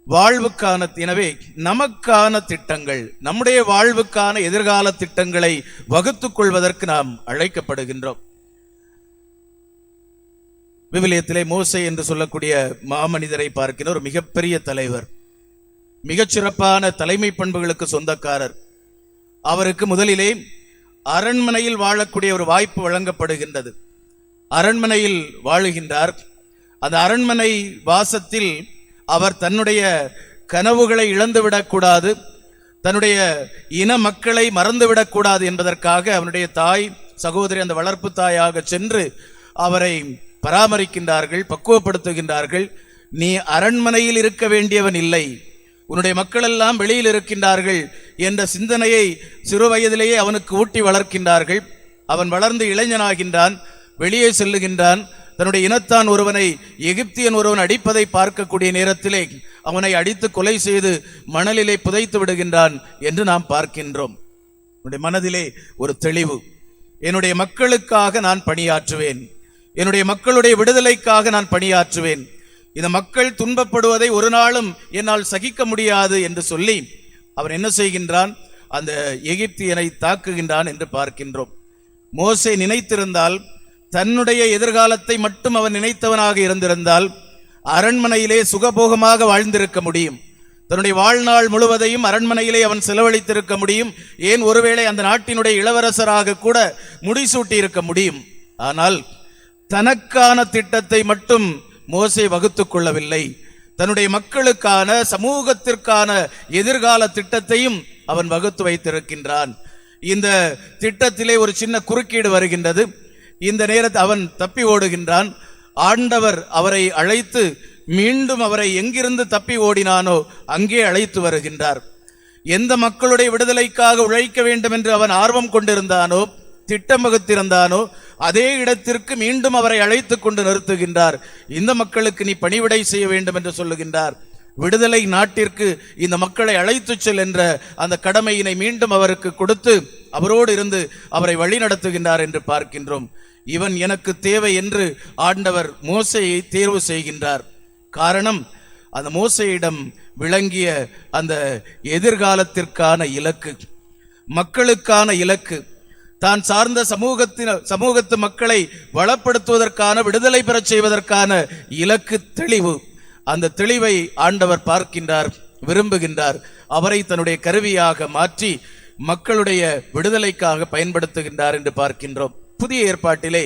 வாழ்வுக்கான, எனவே நமக்கான திட்டங்கள், நம்முடைய வாழ்வுக்கான எதிர்கால திட்டங்களை வகுத்துக் கொள்வதற்கு நாம் அழைக்கப்படுகின்றோம். விவிலியத்திலே மோசே என்று சொல்லக்கூடிய மாமனிதரை பார்க்கிற ஒரு மிகப்பெரிய தலைவர், மிகச்சிறப்பான தலைமை பண்புகளுக்கு சொந்தக்காரர். அவருக்கு முதலிலே அரண்மனையில் வாழக்கூடிய ஒரு வாய்ப்பு வழங்கப்படுகின்றது. அரண்மனையில் வாழுகின்றார். அந்த அரண்மனை வாசத்தில் அவர் தன்னுடைய கனவுகளை இழந்துவிடக்கூடாது, தன்னுடைய இன மக்களை மறந்துவிடக்கூடாது என்பதற்காக அவனுடைய தாய், சகோதரி அந்த வளர்ப்பு தாயாக சென்று அவரை பராமரிக்கின்றார்கள், பக்குவப்படுத்துகின்றார்கள். நீ அரண்மனையில் இருக்க வேண்டியவன் இல்லை, உன்னுடைய மக்கள் எல்லாம் வெளியில் இருக்கின்றார்கள் என்ற சிந்தனையை சிறு வயதிலேயே அவனுக்கு ஊட்டி வளர்க்கின்றார்கள். அவன் வளர்ந்து இளைஞனாகின்றான், வெளியே செல்லுகின்றான். தன்னுடைய இனத்தான் ஒருவனை, எகிப்தியன் ஒருவன் அடிப்பதை பார்க்கக்கூடிய நேரத்திலே அவனை அடித்து கொலை செய்து மணலிலே புதைத்து விடுகின்றான் என்று நாம் பார்க்கின்றோம். என்னுடைய மனதிலே ஒரு தெளிவு, என்னுடைய மக்களுக்காக நான் பணியாற்றுவேன், என்னுடைய மக்களுடைய விடுதலைக்காக நான் பணியாற்றுவேன், இந்த மக்கள் துன்பப்படுவதை ஒரு நாளும் என்னால் சகிக்க முடியாது என்று சொல்லி அவன் என்ன செய்கின்றான்? அந்த எகிப்தியனை தாக்குகின்றான் என்று பார்க்கின்றோம். மோசே நினைத்திருந்தால், தன்னுடைய எதிர்காலத்தை மட்டும் அவன் நினைத்தவனாக இருந்திருந்தால் அரண்மனையிலே சுகபோகமாக வாழ்ந்திருக்க முடியும். தன்னுடைய வாழ்நாள் முழுவதையும் அரண்மனையிலே அவன் செலவழித்திருக்க முடியும். ஏன், ஒருவேளை அந்த நாட்டினுடைய இளவரசராக கூட முடிசூட்டி இருக்க முடியும். ஆனால் தனக்கான திட்டத்தை மட்டும் மோசே வகுத்துக் கொள்ளவில்லை. தன்னுடைய மக்களுக்கான, சமூகத்திற்கான எதிர்கால திட்டத்தையும் அவன் வகுத்து வைத்திருக்கின்றான். இந்த திட்டத்திலே ஒரு சின்ன குறுக்கீடு வருகின்றது. இந்த நேரத்தில் அவன் தப்பி ஓடுகின்றான். ஆண்டவர் அவரை அழைத்து மீண்டும் அவரை எங்கிருந்து தப்பி ஓடினானோ அங்கே அழைத்து வருகின்றார். எந்த மக்களுடைய விடுதலைக்காக உழைக்க வேண்டும் என்று அவன் ஆர்வம் கொண்டிருந்தானோ, திட்டம் வகுத்திருந்தானோ, அதே இடத்திற்கு மீண்டும் அவரை அழைத்து கொண்டு நிறுத்துகின்றார். இந்த மக்களுக்கு நீ பணிவிடை செய்ய வேண்டும் என்று சொல்லுகின்றார். விடுதலை நாட்டிற்கு இந்த மக்களை அழைத்து செல் என்ற அந்த கடமையினை மீண்டும் அவருக்கு கொடுத்து அவரோடு இருந்து அவரை வழி நடத்துகின்றார் என்று பார்க்கின்றோம். இவன் எனக்கு தேவை என்று ஆண்டவர் மோசேயை தேர்வு செய்கின்றார். காரணம், அந்த மோசேயிடம் விளங்கிய அந்த எதிர்காலத்திற்கான இலக்கு, மக்களுக்கான இலக்கு, தான் சார்ந்த சமூகத்து மக்களை வளப்படுத்துவதற்கான, விடுதலை பெறச் செய்வதற்கான இலக்கு தெளிவு. அந்த தெளிவை ஆண்டவர் பார்க்கின்றார், விரும்புகின்றார். அவரை தன்னுடைய கருவியாக மாற்றி மக்களுடைய விடுதலைக்காக பயன்படுத்துகின்றார் என்று பார்க்கின்றோம். புதிய ஏற்பாட்டிலே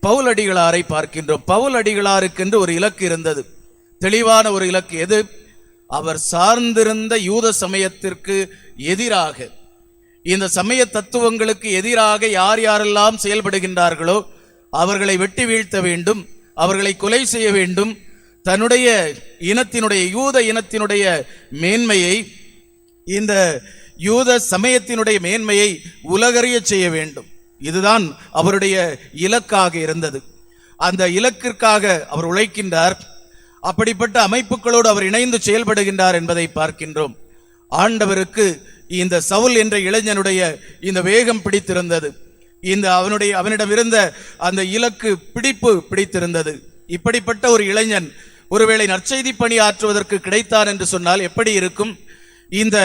பவுல் அடிகளாரை பார்க்கின்றோம். பவுல் அடிகளாருக்கென்று ஒரு இலக்கு இருந்தது, தெளிவான ஒரு இலக்கு. எது? அவர் சார்ந்திருந்த யூத சமயத்திற்கு எதிராக இந்த சமய தத்துவங்களுக்கு எதிராக யார் யாரெல்லாம் செயல்படுகின்றார்களோ அவர்களை வெட்டி வீழ்த்த வேண்டும், அவர்களை கொலை செய்ய வேண்டும். தன்னுடைய இனத்தினுடைய யூத இனத்தினுடைய மேன்மையை, இந்த யூத சமயத்தினுடைய மேன்மையை உலகறிய செய்ய வேண்டும். இதுதான் அவருடைய இலக்காக இருந்தது. அந்த இலக்கிற்காக அவர் உழைக்கின்றார். அப்படிப்பட்ட அமைப்புகளோடு அவர் இணைந்து செயல்படுகின்றார் என்பதை பார்க்கின்றோம். ஆண்டவருக்கு இந்த சவுல் என்ற இளைஞனுடைய இந்த வேகம் பிடித்திருந்தது. இந்த அவனிடம் இருந்த அந்த இலக்கு பிடித்திருந்தது. இப்படிப்பட்ட ஒரு இளைஞன் ஒருவேளை நற்செய்தி பணி ஆற்றுவதற்கு கிடைத்தான் என்று சொன்னால் எப்படி இருக்கும்? இந்த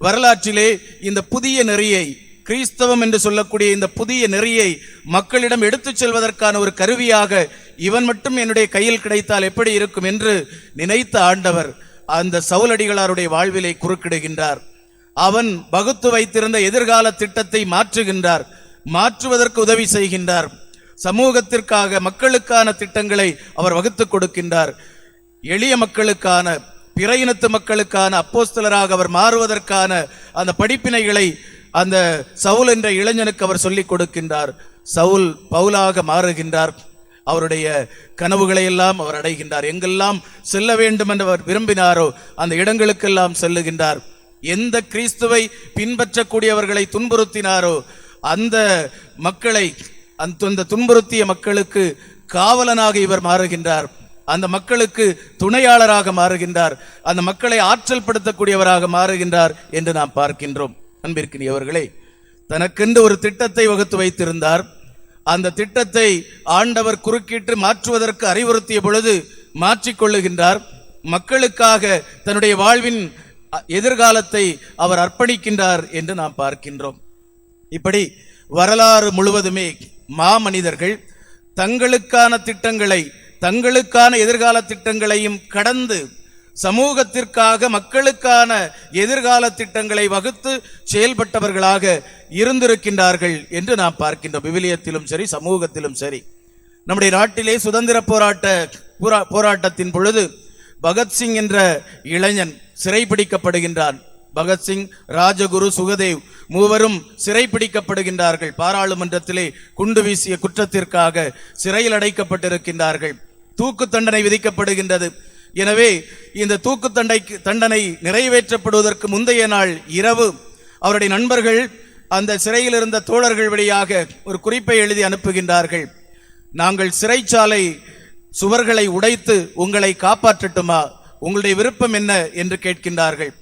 வரலாற்றிலே இந்த புதிய நெறியை, கிறிஸ்தவம் என்று சொல்லக்கூடிய இந்த புதிய நெறியை மக்களிடம் எடுத்துச் செல்வதற்கான ஒரு கருவியாக இவன் மட்டும் என்னுடைய கையில் கிடைத்தால் எப்படி இருக்கும் என்று நினைத்த ஆண்டவர் அந்த சவுலடிகளாருடைய வாழ்விலை குறுக்கிடுகின்றார். அவன் வகுத்து வைத்திருந்த எதிர்கால திட்டத்தை மாற்றுகின்றார், மாற்றுவதற்கு உதவி செய்கின்றார். சமூகத்திற்காக, மக்களுக்கான திட்டங்களை அவர் வகுத்து கொடுக்கின்றார். எளிய மக்களுக்கான, பிற இனத்து மக்களுக்கான அப்போஸ்தலராக அவர் மாறுவதற்கான அந்த படிப்பினைகளை அந்த சவுல் என்ற இளைஞனுக்கு அவர் சொல்லிக் கொடுக்கின்றார். சவுல் பவுலாக மாறுகின்றார். அவருடைய கனவுகளை எல்லாம் அவர் அடைகின்றார். எங்கெல்லாம் செல்ல வேண்டும் என்று அவர் விரும்பினாரோ அந்த இடங்களுக்கெல்லாம் செல்லுகின்றார். எந்த கிறிஸ்துவை பின்பற்றக்கூடியவர்களை துன்புறுத்தினாரோ அந்த மக்களை, அந்த துன்புறுத்திய மக்களுக்கு காவலனாக இவர் மாறுகின்றார். அந்த மக்களுக்கு துணையாளராக மாறுகின்றார். அந்த மக்களை ஆற்றல் படுத்தக்கூடியவராக மாறுகின்றார் என்று நாம் பார்க்கின்றோம். அன்பிற்கினியவர்களே, தனக்கென்று ஒரு திட்டத்தை வகுத்து வைத்திருந்தார். அந்த திட்டத்தை ஆண்டவர் குறுக்கிட்டு மாற்றுவதற்கு அறிவுறுத்திய பொழுது மாற்றிக்கொள்ளுகின்றார். மக்களுக்காக தன்னுடைய வாழ்வின் எதிர்காலத்தை அவர் அர்ப்பணிக்கின்றார் என்று நாம் பார்க்கின்றோம். இப்படி வரலாறு முழுவதுமே மாமனிதர்கள் தங்களுக்கான திட்டங்களை, தங்களுக்கான எதிர்கால திட்டங்களையும் கடந்து சமூகத்திற்காக, மக்களுக்கான எதிர்கால திட்டங்களை வகுத்து செயல்பட்டவர்களாக இருந்திருக்கின்றார்கள் என்று நாம் பார்க்கின்றோம். விவிலியத்திலும் சரி, சமூகத்திலும் சரி. நம்முடைய நாட்டிலே சுதந்திர போராட்டத்தின் பொழுது பகத்சிங் என்ற இளைஞன் சிறைப்பிடிக்கப்படுகின்றான். பகத்சிங், ராஜகுரு, சுகதேவ் மூவரும் சிறைப்பிடிக்கப்படுகின்றார்கள். பாராளுமன்றத்திலே குண்டு வீசிய குற்றத்திற்காக சிறையில் அடைக்கப்பட்டிருக்கின்றார்கள். தூக்கு தண்டனை விதிக்கப்படுகின்றது. எனவே இந்த தூக்கு தண்டனை நிறைவேற்றப்படுவதற்கு முந்தைய நாள் இரவு அவருடைய நண்பர்கள் அந்த சிறையில் இருந்த தோழர்கள் வழியாக ஒரு குறிப்பை எழுதி அனுப்புகின்றார்கள். நாங்கள் சிறைச்சாலை சுவர்களை உடைத்து உங்களை காப்பாற்றட்டுமா, உங்களுடைய விருப்பம் என்ன என்று கேட்கின்றார்கள்.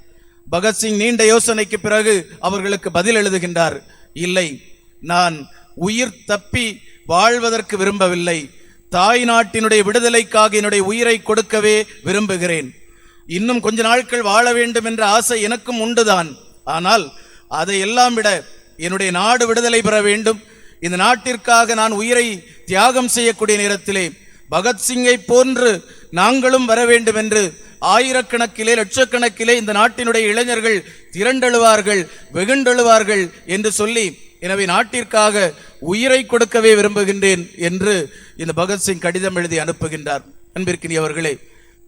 பகத்சிங் நீண்ட யோசனைக்கு பிறகு அவர்களுக்கு பதில் எழுதுகின்றார். இல்லை, நான் உயிர் தப்பி வாழ்வதற்கு விரும்பவில்லை. தாய் நாட்டினுடைய விடுதலைக்காக என்னுடைய உயிரை கொடுக்கவே விரும்புகிறேன். இன்னும் கொஞ்ச நாட்கள் வாழ வேண்டும் என்ற ஆசை எனக்கும் உண்டுதான். ஆனால் அதை எல்லாம் விட என்னுடைய நாடு விடுதலை பெற வேண்டும், இந்த நாட்டிற்காக நான் உயிரை தியாகம் செய்யக்கூடிய நேரத்திலே பகத்சிங்கை போன்று நாங்களும் வர வேண்டும் என்று ஆயிரக்கணக்கிலே, லட்சக்கணக்கிலே இந்த நாட்டினுடைய இளைஞர்கள் திரண்டெழுவார்கள், வெகுண்டெழுவார்கள் என்று சொல்லி, எனவே நாட்டிற்காக உயிரை கொடுக்கவே விரும்புகின்றேன் என்று இந்த பகத்சிங் கடிதம் எழுதி அனுப்புகின்றார். அன்பிற்கினியவர்களே,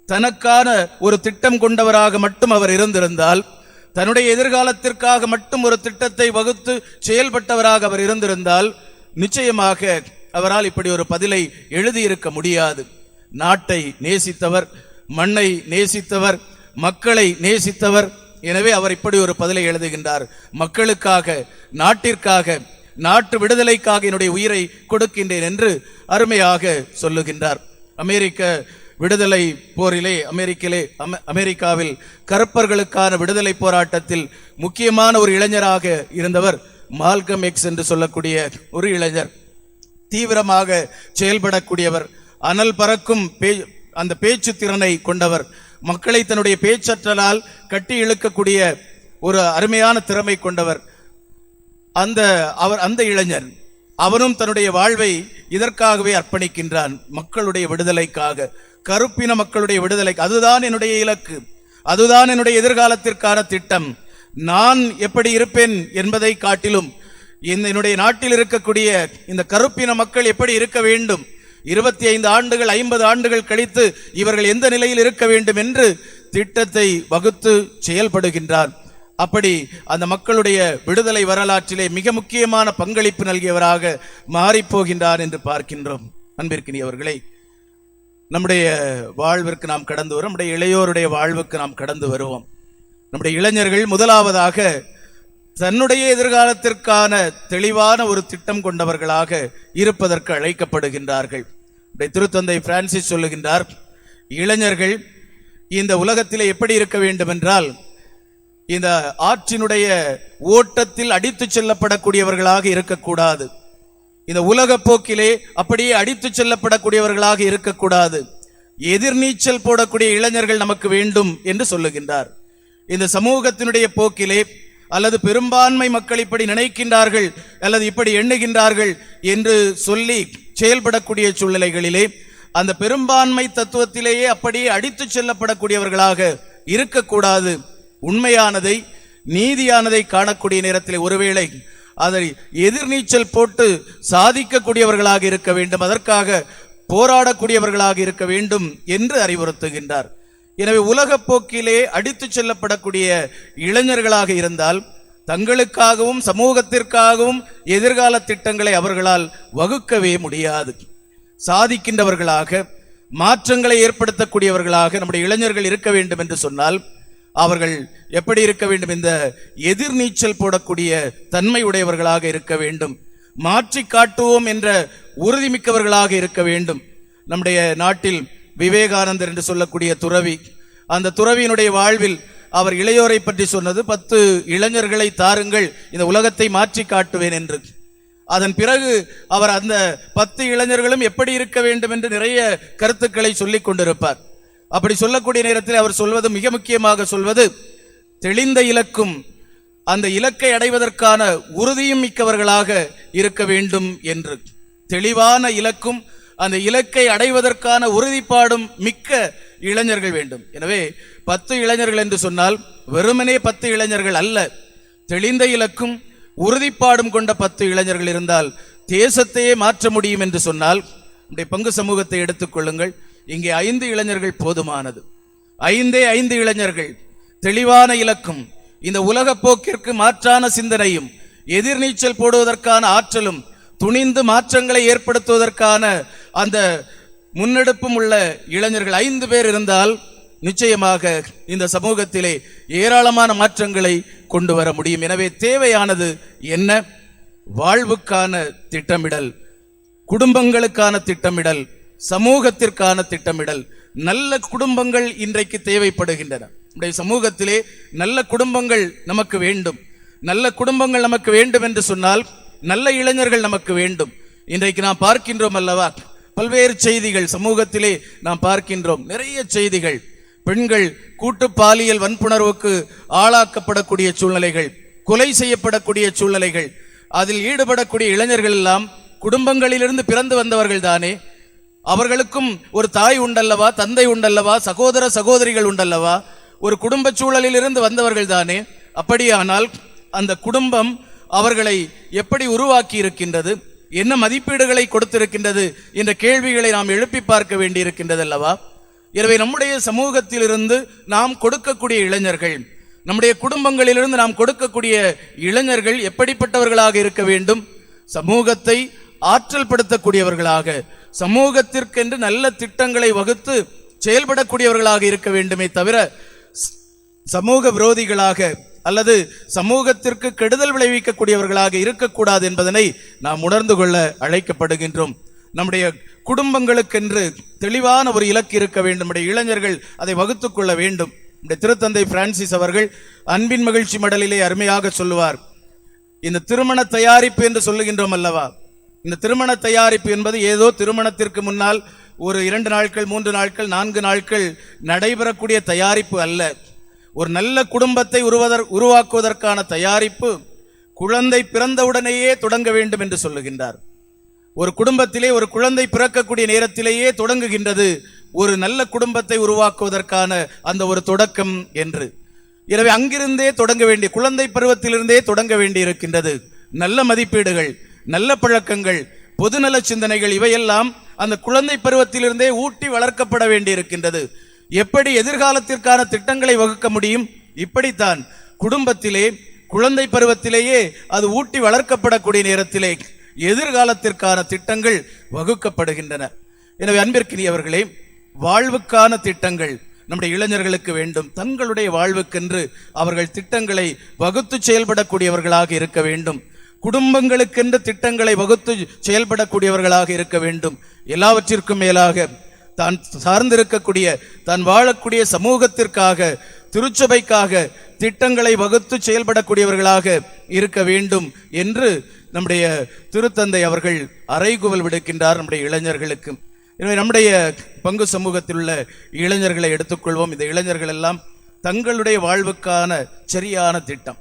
தனக்கான ஒரு திட்டம் கொண்டவராக மட்டும் அவர் இருந்திருந்தால், தன்னுடைய எதிர்காலத்திற்காக மட்டும் ஒரு திட்டத்தை வகுத்து செயல்பட்டவராக அவர் இருந்திருந்தால், நிச்சயமாக அவரால் இப்படி ஒரு பதிலை எழுதியிருக்க முடியாது. நாட்டை நேசித்தவர், மண்ணை நேசித்தவர், மக்களை நேசித்தவர். எனவே அவர் இப்படி ஒரு பதிலை எழுதுகின்றார். மக்களுக்காக, நாட்டிற்காக, நாட்டு விடுதலைக்காக என்னுடைய உயிரை கொடுக்கின்றேன் என்று அருமையாக சொல்லுகின்றார். அமெரிக்க விடுதலை போரிலே, அமெரிக்காவில் கருப்பர்களுக்கான விடுதலை போராட்டத்தில் முக்கியமான ஒரு இளைஞராக இருந்தவர் மால்கம் எக்ஸ் என்று சொல்லக்கூடிய ஒரு இளைஞர். தீவிரமாக செயல்படக்கூடியவர், அனல் பறக்கும் அந்த பேச்சு திறனை கொண்டவர், மக்களை தன்னுடைய பேச்சற்றலால் கட்டி இழுக்கக்கூடிய ஒரு அருமையான திறமை கொண்டவர். அந்த இளைஞன் அவனும் தன்னுடைய வாழ்வை இதற்காகவே அர்ப்பணிக்கின்றான், மக்களுடைய விடுதலைக்காக, கருப்பின மக்களுடைய விடுதலை. அதுதான் என்னுடைய இலக்கு, அதுதான் என்னுடைய எதிர்காலத்திற்கான திட்டம். நான் எப்படி இருப்பேன் என்பதை காட்டிலும் என்னுடைய நாட்டில் இருக்கக்கூடிய இந்த கருப்பின மக்கள் எப்படி இருக்க வேண்டும், 25 ஆண்டுகள் 50 ஆண்டுகள் கழித்து இவர்கள் எந்த நிலையில் இருக்க வேண்டும் என்று திட்டத்தை வகுத்து செயல்படுகின்றார். அப்படி அந்த மக்களுடைய விடுதலை வரலாற்றிலே மிக முக்கியமான பங்களிப்பு நல்கியவராக மாறிப்போகின்றார் என்று பார்க்கின்றோம். அன்பிற்கினியவர்களே, நம்முடைய வாழ்விற்கு நாம் கடந்து வரும், நம்முடைய இளையோருடைய வாழ்வுக்கு நாம் கடந்து வருவோம். நம்முடைய இளைஞர்கள் முதலாவதாக தன்னுடைய எதிர்காலத்திற்கான தெளிவான ஒரு திட்டம் கொண்டவர்களாக இருப்பதற்கு அழைக்கப்படுகின்றார்கள். திருத்தந்தை பிரான்சிஸ் சொல்லுகின்றார், இளைஞர்கள் இந்த உலகத்திலே எப்படி இருக்க வேண்டும் என்றால், இந்த ஆற்றினுடைய ஓட்டத்தில் அடித்து செல்லப்படக்கூடியவர்களாக இருக்கக்கூடாது. இந்த உலக போக்கிலே அப்படியே அடித்து செல்லப்படக்கூடியவர்களாக இருக்கக்கூடாது. எதிர்நீச்சல் போடக்கூடிய இளைஞர்கள் நமக்கு வேண்டும் என்று சொல்லுகின்றார். இந்த சமூகத்தினுடைய போக்கிலே அல்லது பெரும்பான்மை மக்கள் இப்படி நினைக்கின்றார்கள் அல்லது இப்படி எண்ணுகின்றார்கள் என்று சொல்லி செயல்படக்கூடிய சூழ்நிலைகளிலே அந்த பெரும்பான்மை தத்துவத்திலேயே அப்படியே அடித்து செல்லப்படக்கூடியவர்களாக இருக்கக்கூடாது. உண்மையானதை, நீதியானதை காணக்கூடிய நேரத்தில் ஒருவேளை அதை எதிர்நீச்சல் போட்டு சாதிக்கக்கூடியவர்களாக இருக்க வேண்டும், அதற்காக போராடக்கூடியவர்களாக இருக்க வேண்டும் என்று அறிவுறுத்துகின்றார். எனவே உலக போக்கிலே அடித்து செல்லப்படக்கூடிய இளைஞர்களாக இருந்தால் தங்களுக்காகவும் சமூகத்திற்காகவும் எதிர்கால திட்டங்களை அவர்களால் வகுக்கவே முடியாது. சாதிக்கின்றவர்களாக, மாற்றங்களை ஏற்படுத்தக்கூடியவர்களாக நம்முடைய இளைஞர்கள் இருக்க வேண்டும் என்று சொன்னால் அவர்கள் எப்படி இருக்க வேண்டும்? இந்த எதிர்நீச்சல் போடக்கூடிய தன்மை உடையவர்களாக இருக்க வேண்டும். மாற்றி காட்டுவோம் என்ற உறுதிமிக்கவர்களாக இருக்க வேண்டும். நம்முடைய நாட்டில் விவேகானந்தர் என்று சொல்லக்கூடிய துறவி, அந்த துறவியினுடைய வாழ்வில் அவர் இளையோரை பற்றி சொன்னது 10 இளைஞர்களை தாருங்கள், இந்த உலகத்தை மாற்றி காட்டுவேன் என்று. அதன் பிறகு அவர் அந்த 10 இளைஞர்களும் எப்படி இருக்க வேண்டும் என்று நிறைய கருத்துக்களை சொல்லிக் கொண்டிருப்பார். அப்படி சொல்லக்கூடிய நேரத்தில் அவர் சொல்வது, மிக முக்கியமாக சொல்வது, தெளிந்த இலக்கும் அந்த இலக்கை அடைவதற்கான உறுதியும் மிக்கவர்களாக இருக்க வேண்டும் என்று. தெளிவான இலக்கும் அந்த இலக்கை அடைவதற்கான உறுதிப்பாடும் மிக்க இளைஞர்கள் வேண்டும். எனவே 10 இளைஞர்கள் என்று சொன்னால் வெறுமனே 10 இளைஞர்கள் அல்ல, தெளிந்த இலக்கும் உறுதிப்பாடும் கொண்ட 10 இளைஞர்கள் இருந்தால் தேசத்தையே மாற்ற முடியும் என்று சொன்னால், நம்முடைய பங்கு சமூகத்தை எடுத்துக்கொள்ளுங்கள். இங்கே 5 இளைஞர்கள் போதுமானது. 5 இளைஞர்கள், தெளிவான இலக்கும், இந்த உலக போக்கிற்கு மாற்றான சிந்தனையும், எதிர்நீச்சல் போடுவதற்கான ஆற்றலும், துணிந்து மாற்றங்களை ஏற்படுத்துவதற்கான அந்த முன்னெடுப்பும் உள்ள இளைஞர்கள் 5 பேர் இருந்தால் நிச்சயமாக இந்த சமூகத்திலே ஏராளமான மாற்றங்களை கொண்டு வர முடியும். எனவே தேவையானது என்ன? வாழ்வுக்கான திட்டமிடல், குடும்பங்களுக்கான திட்டமிடல், சமூகத்திற்கான திட்டமிடல். நல்ல குடும்பங்கள் இன்றைக்கு தேவைப்படுகின்றன. நம்முடைய சமூகத்திலே நல்ல குடும்பங்கள் நமக்கு வேண்டும். நல்ல குடும்பங்கள் நமக்கு வேண்டும் என்று சொன்னால் நல்ல இளைஞர்கள் நமக்கு வேண்டும். இன்றைக்கு நாம் பார்க்கின்றோம் அல்லவா, பல்வேறு செய்திகள் சமூகத்திலே நாம் பார்க்கின்றோம். நிறைய செய்திகள், பெண்கள் கூட்டு பாலியல் வன்புணர்வுக்கு ஆளாக்கப்படக்கூடிய சூழ்நிலைகள், கொலை செய்யப்படக்கூடிய சூழ்நிலைகள். அதில் ஈடுபடக்கூடிய இளைஞர்கள் எல்லாம் குடும்பங்களிலிருந்து பிறந்து வந்தவர்கள் தானே. அவர்களுக்கும் ஒரு தாய் உண்டல்லவா, தந்தை உண்டல்லவா, சகோதர சகோதரிகள் உண்டல்லவா, ஒரு குடும்ப சூழலில் இருந்து வந்தவர்கள் தானே. அப்படியானால் அந்த குடும்பம் அவர்களை எப்படி உருவாக்கி இருக்கின்றது, என்ன மதிப்பீடுகளை கொடுத்திருக்கின்றது என்ற கேள்விகளை நாம் எழுப்பி பார்க்க வேண்டி இருக்கின்றது அல்லவா. எனவே நம்முடைய சமூகத்திலிருந்து நாம் கொடுக்கக்கூடிய இளைஞர்கள், நம்முடைய குடும்பங்களிலிருந்து நாம் கொடுக்கக்கூடிய இளைஞர்கள் எப்படிப்பட்டவர்களாக இருக்க வேண்டும்? சமூகத்தை ஆற்றல் படுத்தக்கூடியவர்களாக, சமூகத்திற்கென்று நல்ல திட்டங்களை வகுத்து செயல்படக்கூடியவர்களாக இருக்க வேண்டுமே தவிர சமூக விரோதிகளாக அல்லது சமூகத்திற்கு கெடுதல் விளைவிக்கக்கூடியவர்களாக இருக்கக்கூடாது என்பதனை நாம் உணர்ந்து கொள்ள அழைக்கப்படுகின்றோம். நம்முடைய குடும்பங்களுக்கென்று தெளிவான ஒரு இலக்கு இருக்க வேண்டும். நம்முடைய இளைஞர்கள் அதை வகுத்துக் கொள்ள வேண்டும். நம்முடைய திருத்தந்தை பிரான்சிஸ் அவர்கள் அன்பின் மகிழ்ச்சி மடலிலே அருமையாக சொல்லுவார், இந்த திருமண தயாரிப்பு என்று சொல்லுகின்றோம் அல்லவா, இந்த திருமண தயாரிப்பு என்பது ஏதோ திருமணத்திற்கு முன்னால் ஒரு 2 நாட்கள் 3 நாட்கள் 4 நாட்கள் நடைபெறக்கூடிய தயாரிப்பு அல்ல. ஒரு நல்ல குடும்பத்தை உருவாக்குவதற்கான தயாரிப்பு குழந்தை பிறந்தவுடனேயே தொடங்க வேண்டும் என்று சொல்லுகின்றார். ஒரு குடும்பத்திலே ஒரு குழந்தை பிறக்கக்கூடிய நேரத்திலேயே தொடங்குகின்றது ஒரு நல்ல குடும்பத்தை உருவாக்குவதற்கான அந்த ஒரு தொடக்கம் என்று. எனவே அங்கிருந்தே தொடங்க வேண்டிய, குழந்தை பருவத்திலிருந்தே தொடங்க வேண்டி இருக்கின்றது. நல்ல மதிப்பீடுகள், நல்ல பழக்கங்கள், பொதுநல சிந்தனைகள், இவையெல்லாம் அந்த குழந்தை பருவத்திலிருந்தே ஊட்டி வளர்க்கப்பட வேண்டி இருக்கின்றது. எப்படி எதிர்காலத்திற்கான திட்டங்களை வகுக்க முடியும்? இப்படித்தான் குடும்பத்திலே குழந்தை பருவத்திலேயே அது ஊட்டி வளர்க்கப்படக்கூடிய நேரத்திலே எதிர்காலத்திற்கான திட்டங்கள் வகுக்கப்படுகின்றன. எனவே அன்பிற்கினியவர்களே, வாழ்வுக்கான திட்டங்கள் நம்முடைய இளைஞர்களுக்கு வேண்டும். தங்களுடைய வாழ்வுக்கென்று அவர்கள் திட்டங்களை வகுத்து செயல்படக்கூடியவர்களாக இருக்க வேண்டும். குடும்பங்களுக்கென்று திட்டங்களை வகுத்து செயல்படக்கூடியவர்களாக இருக்க வேண்டும். எல்லாவற்றிற்கும் மேலாக தான் சார்ந்திருக்கக்கூடிய தான் வாழக்கூடிய சமூகத்திற்காக, திருச்சபைக்காக திட்டங்களை வகுத்து செயல்படக்கூடியவர்களாக இருக்க வேண்டும் என்று நம்முடைய திருத்தந்தை அவர்கள் அறைகூவல் விடுக்கின்றார் நம்முடைய இளைஞர்களுக்கு. எனவே நம்முடைய பங்கு சமூகத்தில் உள்ள இளைஞர்களை எடுத்துக்கொள்வோம். இந்த இளைஞர்கள் எல்லாம் தங்களுடைய வாழ்வுக்கான சரியான திட்டம்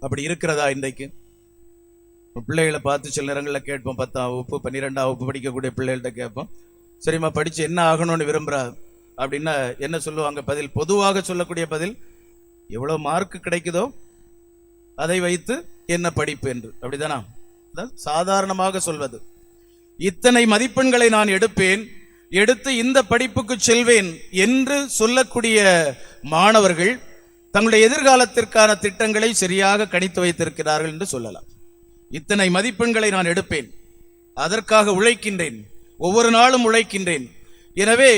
அப்படி இருக்கிறதா? இன்றைக்கு பிள்ளைகளை பார்த்து சில நேரங்களில் கேட்போம், 10ஆம் வகுப்பு 12ஆம் வகுப்பு படிக்கக்கூடிய பிள்ளைகள்கிட்ட கேட்போம், சரிம்மா படித்து என்ன ஆகணும்னு விரும்புகிறா அப்படின்னா என்ன சொல்லுவாங்க? பதில், பொதுவாக சொல்லக்கூடிய பதில், எவ்வளோ மார்க் கிடைக்குதோ அதை வைத்து என்ன படிப்பு என்று. அப்படிதானா? சாதாரணமாக சொல்வது. இத்தனை மதிப்பெண்களை நான் எடுப்பேன், எடுத்து இந்த படிப்புக்கு செல்வேன் என்று சொல்லக்கூடிய மாணவர்கள் தங்களுடைய எதிர்காலத்திற்கான திட்டங்களை சரியாக கணித்து வைத்திருக்கிறார்கள் என்று சொல்லலாம். இத்தனை மதிப்பெண்களை நான் எடுப்பேன், அதற்காக உழைக்கின்றேன், ஒவ்வொரு நாளும் உழைக்கின்றேன், எனவே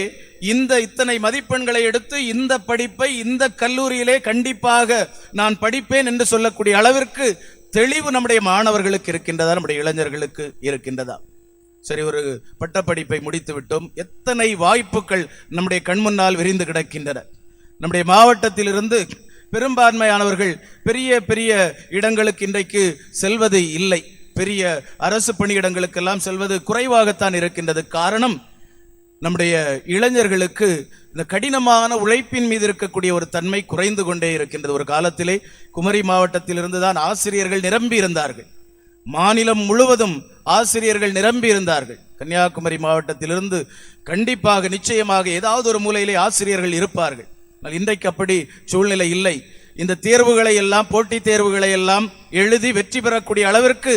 இத்தனை மதிப்பெண்களை எடுத்து இந்த படிப்பை இந்த கல்லூரியிலே கண்டிப்பாக நான் படிப்பேன் என்று சொல்லக்கூடிய அளவிற்கு தெளிவு நம்முடைய மாணவர்களுக்கு இருக்கின்றதா? நம்முடைய இளைஞர்களுக்கு இருக்கின்றதா? சரி, ஒரு பட்டப்படிப்பை முடித்து விட்டோம், எத்தனை வாய்ப்புகள் நம்முடைய கண்முன்னால் விரிந்து கிடக்கின்றன. நம்முடைய மாவட்டத்திலிருந்து பெரும்பான்மையானவர்கள் பெரிய பெரிய இடங்களுக்கு இன்றைக்கு செல்வது இல்லை. பெரிய அரசு பணியிடங்களுக்கெல்லாம் செல்வது குறைவாகத்தான் இருக்கின்றது. காரணம், நம்முடைய இளைஞர்களுக்கு இந்த கடினமான உழைப்பின் மீது இருக்கக்கூடிய ஒரு தன்மை குறைந்து கொண்டே இருக்கின்றது. ஒரு காலத்திலே குமரி மாவட்டத்திலிருந்து தான் ஆசிரியர்கள் நிரம்பி இருந்தார்கள். மாநிலம் முழுவதும் ஆசிரியர்கள் நிரம்பி இருந்தார்கள். கன்னியாகுமரி மாவட்டத்திலிருந்து கண்டிப்பாக நிச்சயமாக ஏதாவது ஒரு மூலையிலே ஆசிரியர்கள் இருப்பார்கள். ஆனால் இன்றைக்கு அப்படி சூழ்நிலை இல்லை. இந்த தேர்வுகளை எல்லாம், போட்டி தேர்வுகளை எல்லாம் எழுதி வெற்றி பெறக்கூடிய அளவிற்கு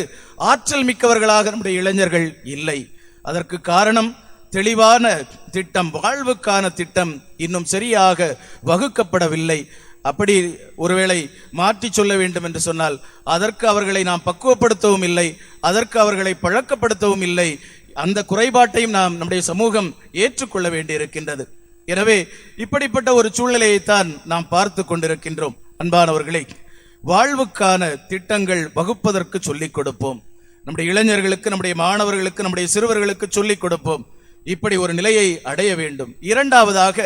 ஆற்றல் மிக்கவர்களாக நம்முடைய இளைஞர்கள் இல்லை. அதற்கு காரணம், தெளிவான திட்டம், வாழ்வுக்கான திட்டம் இன்னும் சரியாக வகுக்கப்படவில்லை. அப்படி ஒருவேளை மாற்றி சொல்ல வேண்டும் என்று சொன்னால், அதற்கு அவர்களை நாம் பக்குவப்படுத்தவும் இல்லை, அதற்கு அவர்களை பழக்கப்படுத்தவும் இல்லை. அந்த குறைபாட்டையும் நம்முடைய சமூகம் ஏற்றுக்கொள்ள வேண்டியிருக்கின்றது. எனவே இப்படிப்பட்ட ஒரு சூழ்நிலையைத்தான் நாம் பார்த்து கொண்டிருக்கின்றோம். அன்பானவர்களே, வாழ்வுக்கான திட்டங்கள் வகுப்பதற்கு சொல்லிக் கொடுப்போம். நம்முடைய இளைஞர்களுக்கு, நம்முடைய மாணவர்களுக்கு, நம்முடைய சிறுவர்களுக்கு சொல்லிக் கொடுப்போம். இப்படி ஒரு நிலையை அடைய வேண்டும். இரண்டாவதாக,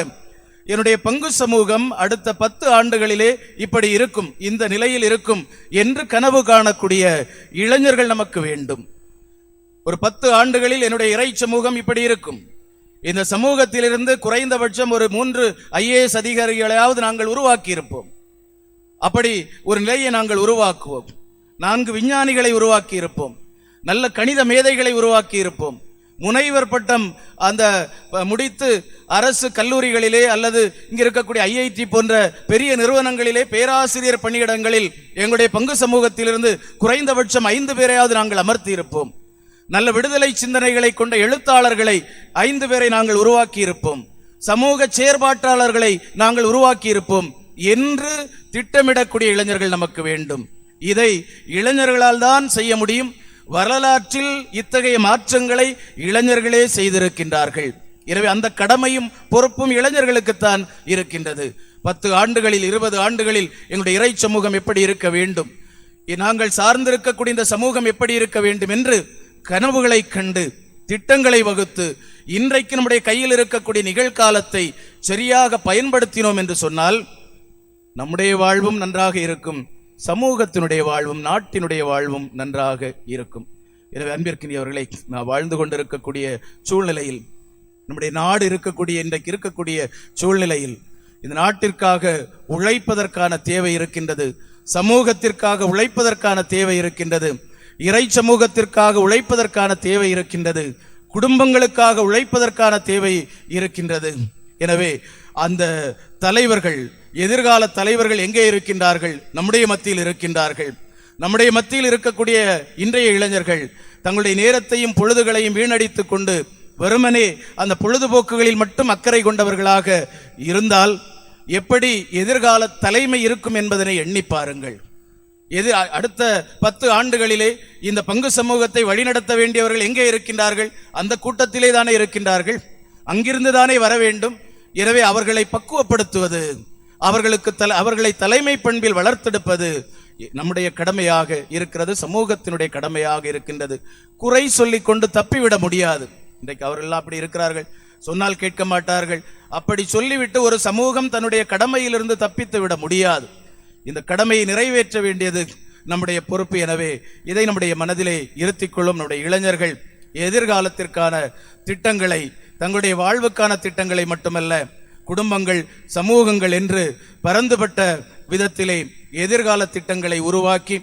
என்னுடைய பங்கு சமூகம் அடுத்த 10 ஆண்டுகளிலே இப்படி இருக்கும், இந்த நிலையில் இருக்கும் என்று கனவு காணக்கூடிய இளைஞர்கள் நமக்கு வேண்டும். ஒரு 10 ஆண்டுகளில் என்னுடைய இறை சமூகம் இப்படி இருக்கும், இந்த சமூகத்திலிருந்து குறைந்தபட்சம் ஒரு 3 IAS அதிகாரிகளையாவது நாங்கள் உருவாக்கி இருப்போம். அப்படி ஒரு நிலையை நாங்கள் உருவாக்குவோம். 4 விஞ்ஞானிகளை உருவாக்கி இருப்போம், நல்ல கணித மேதைகளை உருவாக்கி இருப்போம். முனைவர் பட்டம் அந்த முடித்து அரசு கல்லூரிகளிலே அல்லது இங்க இருக்கக்கூடிய IIT போன்ற பெரிய நிறுவனங்களிலே பேராசிரியர் பணியிடங்களில் எங்களுடைய பங்கு சமூகத்திலிருந்து குறைந்தபட்சம் 5 பேரையாவது நாங்கள் அமர்த்தி இருப்போம். நல்ல விடுதலை சிந்தனைகளை கொண்ட எழுத்தாளர்களை 5 பேரை நாங்கள் உருவாக்கி இருப்போம். சமூக செயற்பாட்டாளர்களை நாங்கள் உருவாக்கி இருப்போம் என்று திட்டமிடக்கூடிய இளைஞர்கள் நமக்கு வேண்டும். இதை இளைஞர்களால் தான் செய்ய முடியும். வரலாற்றில் இத்தகைய மாற்றங்களை இளைஞர்களே செய்திருக்கின்றார்கள். எனவே அந்த கடமையும் பொறுப்பும் இளைஞர்களுக்குத்தான் இருக்கின்றது. 10 ஆண்டுகளில் 20 ஆண்டுகளில் எங்களுடைய இறை சமூகம் எப்படி இருக்க வேண்டும், நாங்கள் சார்ந்திருக்கக்கூடிய இந்த சமூகம் எப்படி இருக்க வேண்டும் என்று கனவுகளை கண்டு திட்டங்களை வகுத்து இன்றைக்கு நம்முடைய கையில் இருக்கக்கூடிய நிகழ்காலத்தை சரியாக பயன்படுத்தினோம் என்று சொன்னால் நம்முடைய வாழ்வும் நன்றாக இருக்கும், சமூகத்தினுடைய வாழ்வும் நாட்டினுடைய வாழ்வும் நன்றாக இருக்கும். எனவே அன்பிற்கினியவர்களை, நான் வாழ்ந்து கொண்டிருக்கக்கூடிய சூழ்நிலையில், நம்முடைய நாடு இருக்கக்கூடிய இன்றைக்கு இருக்கக்கூடிய சூழ்நிலையில் இந்த நாட்டிற்காக உழைப்பதற்கான தேவை இருக்கின்றது, சமூகத்திற்காக உழைப்பதற்கான தேவை இருக்கின்றது, இறை சமூகத்திற்காக உழைப்பதற்கான தேவை இருக்கின்றது, குடும்பங்களுக்காக உழைப்பதற்கான தேவை இருக்கின்றது. எனவே அந்த தலைவர்கள், எதிர்கால தலைவர்கள் எங்கே இருக்கின்றார்கள்? நம்முடைய மத்தியில் இருக்கின்றார்கள். நம்முடைய மத்தியில் இருக்கக்கூடிய இன்றைய இளைஞர்கள் தங்களுடைய நேரத்தையும் பொழுதுகளையும் வீணடித்துக் கொண்டு வெறுமனே அந்த பொழுதுபோக்குகளில் மட்டும் அக்கறை கொண்டவர்களாக இருந்தால் எப்படி எதிர்கால தலைமை இருக்கும் என்பதனை எண்ணி பாருங்கள். அடுத்த 10 ஆண்டுகளிலே இந்த பங்கு சமூகத்தை வழிநடத்த வேண்டியவர்கள் எங்கே இருக்கின்றார்கள்? அந்த கூட்டத்திலே தானே இருக்கின்றார்கள். அங்கிருந்து தானே வர வேண்டும். எனவே அவர்களை பக்குவப்படுத்துவது, அவர்களை தலைமை பண்பில் வளர்த்தெடுப்பது நம்முடைய கடமையாக இருக்கிறது, சமூகத்தினுடைய கடமையாக இருக்கின்றது. குறை சொல்லிக் கொண்டு தப்பிவிட முடியாது. இன்றைக்கு அவர்கள் அப்படி இருக்கிறார்கள், சொன்னால் கேட்க மாட்டார்கள். அப்படி சொல்லிவிட்டு ஒரு சமூகம் தன்னுடைய கடமையிலிருந்து தப்பித்து விட முடியாது. இந்த கடமையை நிறைவேற்ற வேண்டியது நம்முடைய பொறுப்பு. எனவே இதை நம்முடைய மனதிலே இருத்திக் கொள்ளும் நம்முடைய இளைஞர்கள் எதிர்காலத்திற்கான திட்டங்களை, தங்களுடைய வாழ்வுக்கான திட்டங்களை மட்டுமல்ல, குடும்பங்கள், சமூகங்கள் என்று பரந்துபட்ட விதத்திலே எதிர்கால திட்டங்களை உருவாக்கி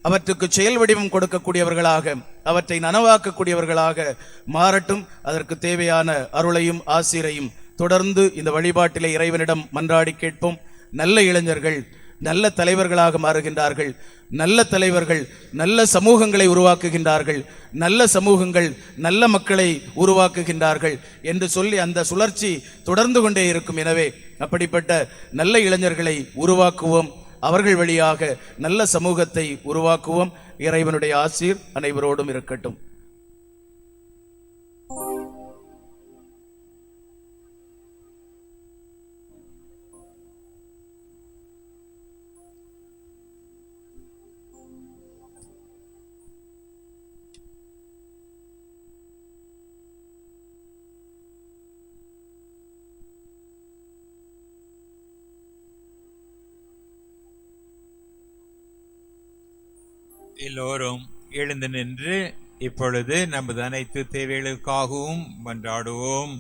அவற்றுக்கு செயல் வடிவம் கொடுக்கக்கூடியவர்களாக, அவற்றை நனவாக்கக்கூடியவர்களாக மாறட்டும். அதற்கு தேவையான அருளையும் ஆசிரையும் தொடர்ந்து இந்த வழிபாட்டிலே இறைவனிடம் மன்றாடி கேட்போம். நல்ல இளைஞர்கள் நல்ல தலைவர்களாக மாறுகின்றார்கள். நல்ல தலைவர்கள் நல்ல சமூகங்களை உருவாக்குகின்றார்கள். நல்ல சமூகங்கள் நல்ல மக்களை உருவாக்குகின்றார்கள் என்று சொல்லி அந்த சுழற்சி தொடர்ந்து கொண்டே இருக்கும். எனவே அப்படிப்பட்ட நல்ல இளைஞர்களை உருவாக்குவோம். அவர்கள் வழியாக நல்ல சமூகத்தை உருவாக்குவோம். இறைவனுடைய ஆசீர் அனைவரோடும் இருக்கட்டும். எல்லோரும் எழுந்து நின்று இப்பொழுது நமது அனைத்து தேவைகளுக்காகவும் மன்றாடுவோம்.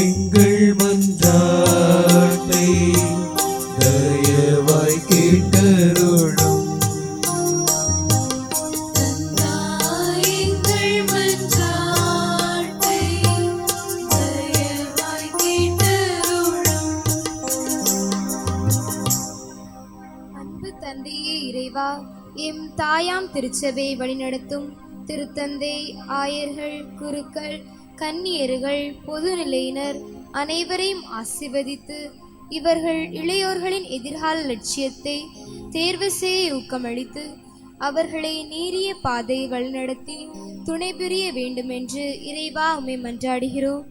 எங்கள் மன்றாட்டை தயவாய் கேட்டருளும். அன்பு தந்தையே இறைவா, எம் தாயாம் திருச்சபை வழிநடத்தும் திருத்தந்தை, ஆயர்கள், குருக்கள், கன்னியர்கள், பொதுநிலையினர் அனைவரையும் ஆசீர்வதித்து இவர்கள் இளையோர்களின் எதிர்கால லட்சியத்தை தேர்வு செய்ய ஊக்கமளித்து அவர்களை நீரிய பாதையை வழிநடத்தி துணை புரிய வேண்டும் என்று இறைவா உம்மை மன்றாடுகிறோம்.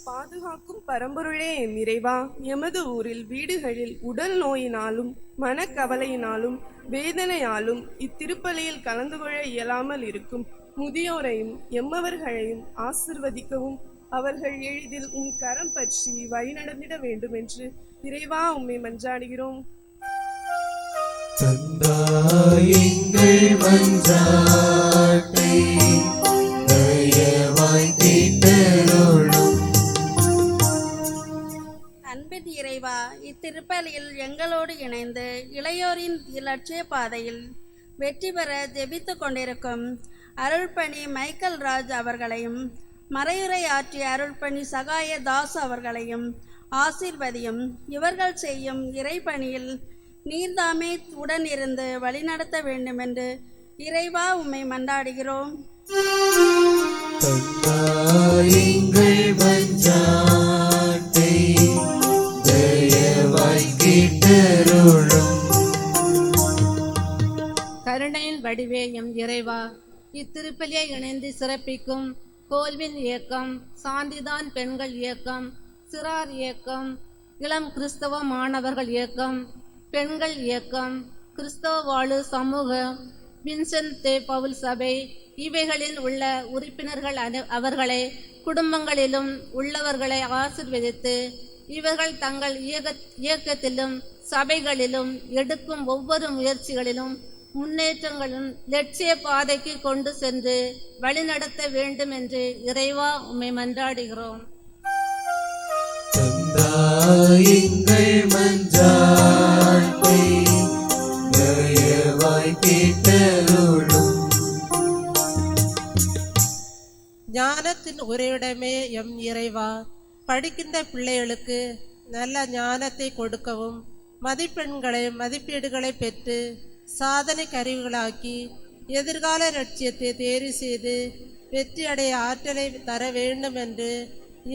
பாதுகாக்கும் பரம்பொருளே எம் இறைவா, எமது ஊரில் வீடுகளில் உடல் நோயினாலும் மனக்கவலையினாலும் வேதனையாலும் இத்திருப்பலியில் கலந்து கொள்ள இயலாமல் இருக்கும் முதியோரையும் எம்மவர்களையும் ஆசிர்வதிக்கவும் அவர்கள் எளிதில் உம் கரம் பற்றி வழிநடந்திட வேண்டும் என்று இறைவா உம்மை மன்றாடுகிறோம். அன்பின் இறைவா, இத்திருப்பலியில் எங்களோடு இணைந்து இளையோரின் இலட்சிய பாதையில் வெற்றி பெற ஜெபித்து கொண்டிருக்கும் அருள்பணி மைக்கேல் ராஜ் அவர்களையும், மறையுரை ஆற்றிய அருள்பணி சகாய தாஸ் அவர்களையும் ஆசீர்வதியும். இவர்கள் செய்யும் இறைப்பணியில் நீர்தாமே உடன் இருந்து வழிநடத்த வேண்டும் என்று இறைவா உம்மை மன்றாடுகிறோம். கருணையின் வடிவே எம் இறைவா, இத்திருப்பலியை இணைந்து சிறப்பிக்கும் கோல்வின் இயக்கம், சாந்திதான் பெண்கள் இயக்கம், சிறார் இயக்கம், இளம் கிறிஸ்தவ மாணவர்கள் இயக்கம், பெண்கள் இயக்கம், கிறிஸ்தவ வாழு சமூகம், வின்சென்ட் தே பவுல் சபை, இவைகளில் உள்ள உறுப்பினர்கள் அவர்களை குடும்பங்களிலும் உள்ளவர்களை ஆசீர்வதித்து இவர்கள் தங்கள் இயக்கத்திலும் சபைகளிலும் எடுக்கும் ஒவ்வொரு முயற்சிகளிலும் முன்னேற்றங்களும் லட்சிய பாதைக்கு கொண்டு சென்று வழிநடத்த வேண்டும் என்று இறைவா உம்மை மன்றாடுகிறோம். எங்கள் மன்றாட்டை தயவாய் கேட்டருளும். ஞானத்தின் உறைவிடமே எம் இறைவா, படிக்கின்ற பிள்ளைகளுக்கு நல்ல ஞானத்தை கொடுக்கவும் மதிப்பெண்களை மதிப்பீடுகளை பெற்று சாதனை கருவிகளாக்கி எதிர்கால லட்சியத்தை தேர்வு செய்து வெற்றியடைய ஆற்றலை தர வேண்டும் என்று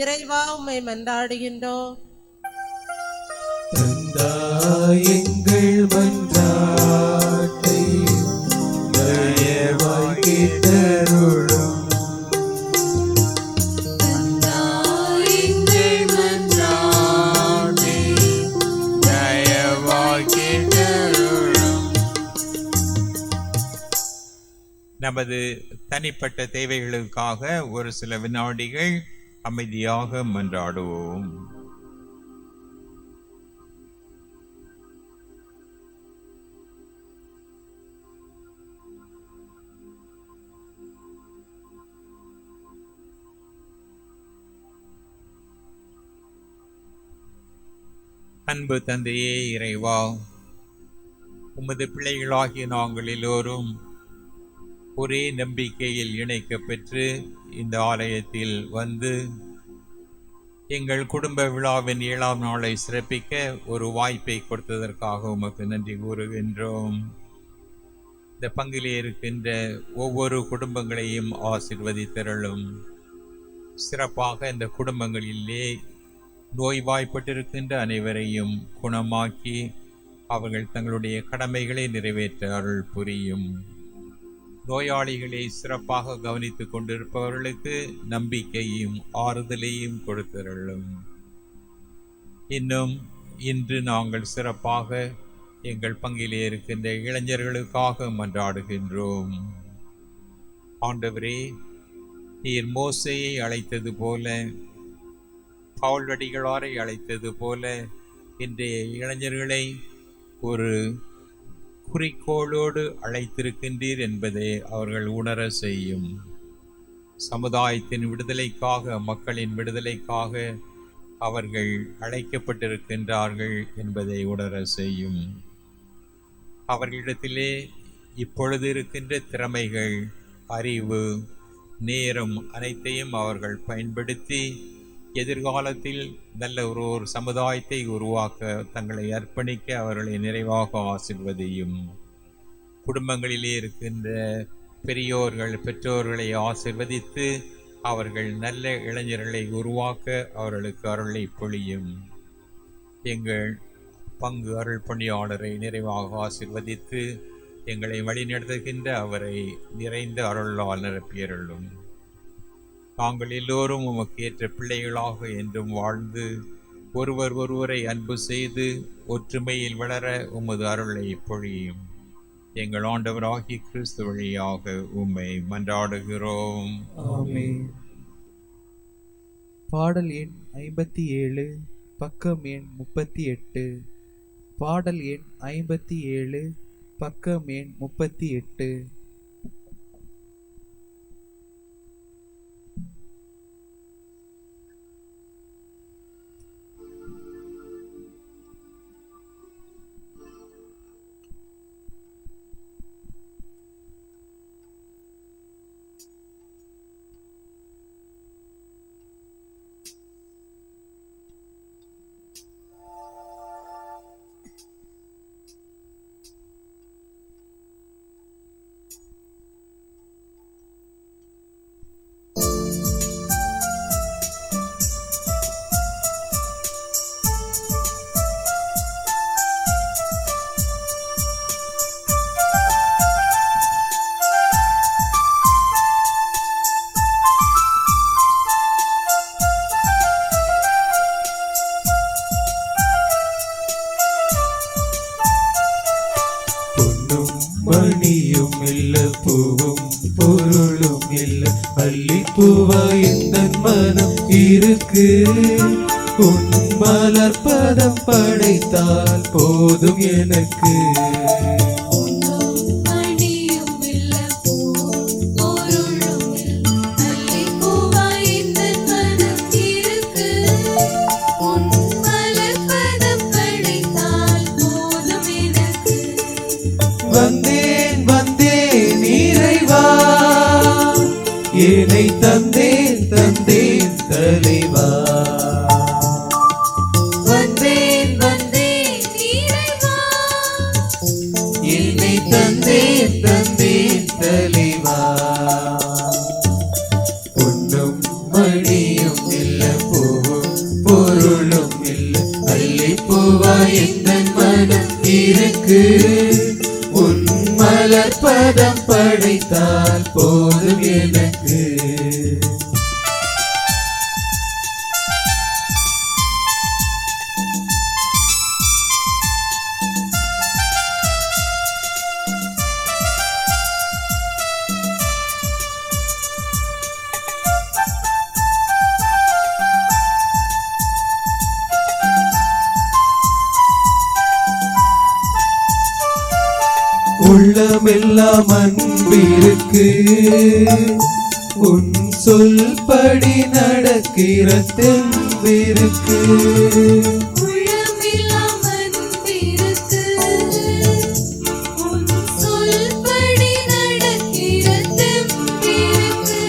இறைவா உம்மை மன்றாடுகின்றோம். எங்கள் மன்றாட்டை தயவாய் கேட்டருளும். நமது தனிப்பட்ட தேவைகளுக்காக ஒரு சில வினாடிகள் அமைதியாக மன்றாடுவோம். அன்பு தந்தையே இறைவா, உமது பிள்ளைகளாகிய நாங்கள் எல்லோரும் ஒரே நம்பிக்கையில் இணைக்கப் பெற்று இந்த ஆலயத்தில் வந்து எங்கள் குடும்ப விழாவின் 7ஆம் நாளை சிறப்பிக்க ஒரு வாய்ப்பை கொடுத்ததற்காக உமக்கு நன்றி கூறுகின்றோம். இந்த பங்கிலே இருக்கின்ற ஒவ்வொரு குடும்பங்களையும் ஆசீர்வதித்தருளும். சிறப்பாக இந்த குடும்பங்களிலே நோய்வாய்ப்பட்டிருக்கின்ற அனைவரையும் குணமாக்கி அவர்கள் தங்களுடைய கடமைகளை நிறைவேற்ற அருள் புரியும். நோயாளிகளை சிறப்பாக கவனித்துக் கொண்டிருப்பவர்களுக்கு நம்பிக்கையும் ஆறுதலையும் கொடுத்தருளும். இன்னும் இன்று நாங்கள் சிறப்பாக எங்கள் பங்கிலே இருக்கின்ற இளைஞர்களுக்காக மன்றாடுகின்றோம். ஆண்டவரே, நீர் மோசையை அழைத்தது போல, பவுலடிகளாரை அழைத்தது போல இன்றைய இளைஞர்களை ஒரு குறிக்கோளோடு அழைத்திருக்கின்றீர் என்பதை அவர்கள் உணர செய்யும். சமுதாயத்தின் விடுதலைக்காக, மக்களின் விடுதலைக்காக அவர்கள் அழைக்கப்பட்டிருக்கின்றார்கள் என்பதை உணர செய்யும். அவர்களிடத்திலே இப்பொழுது இருக்கின்ற திறமைகள், அறிவு, நேரம் அனைத்தையும் அவர்கள் பயன்படுத்தி எதிர்காலத்தில் நல்ல ஒரு சமுதாயத்தை உருவாக்க தங்களை அர்ப்பணிக்க அவர்களை நிறைவாக ஆசீர்வதியும். குடும்பங்களிலே இருக்கின்ற பெரியோர்கள், பெற்றோர்களை ஆசீர்வதித்து அவர்கள் நல்ல இளைஞர்களை உருவாக்க அவர்களுக்கு அருளை பொழியும். எங்கள் பங்கு அருள் பணியாளரை நிறைவாக ஆசீர்வதித்து எங்களை வழிநடத்துகின்ற அவரை நிறைந்த அருளால் நிரப்பியருளும். நாங்கள் எல்லோரும் உமக்கு ஏற்ற பிள்ளைகளாக என்றும் வாழ்ந்து ஒருவர் ஒருவரை அன்பு செய்து ஒற்றுமையில் வளர உமது அருளை பொழியும். எங்கள் ஆண்டவராகிய கிறிஸ்து வழியாக உம்மை மன்றாடுகிறோம். ஆமென். பாடல் எண் 57, பக்கம் எண் 38. பாடல் எண் 57, பக்கம் எண் 38. மணியும் இல்ல, பூவும் பொருளும் இல்ல, அல்லிப்பூவா இந்த மனம் இருக்கு. உன் மலர்பதம் படைத்தால் போதும் எனக்கு. மலர் வந்தேன் வந்தேன் இறைவா என்னை தந்தேன் தந்தேன் தலைவா வந்தேன் வந்தேன் இறைவா என்னை தந்தேன் தந்தேன் தலைவா பொன்னும் மணியும் இல்ல பூவும் பொருளும் இல்ல அள்ளி பூவா எந்த மனம் இருக்கு உன் மலர் பதம் படைத்தால் போதும் எனக்கு உள்ளமெல்லாம் அன்பிருக்கு உன் சொல்படி நடக்கிற தெம்பிருக்கு உள்ளமெல்லாம் அன்பிருக்கு உன் சொல்படி நடக்கிற தெம்பிருக்கு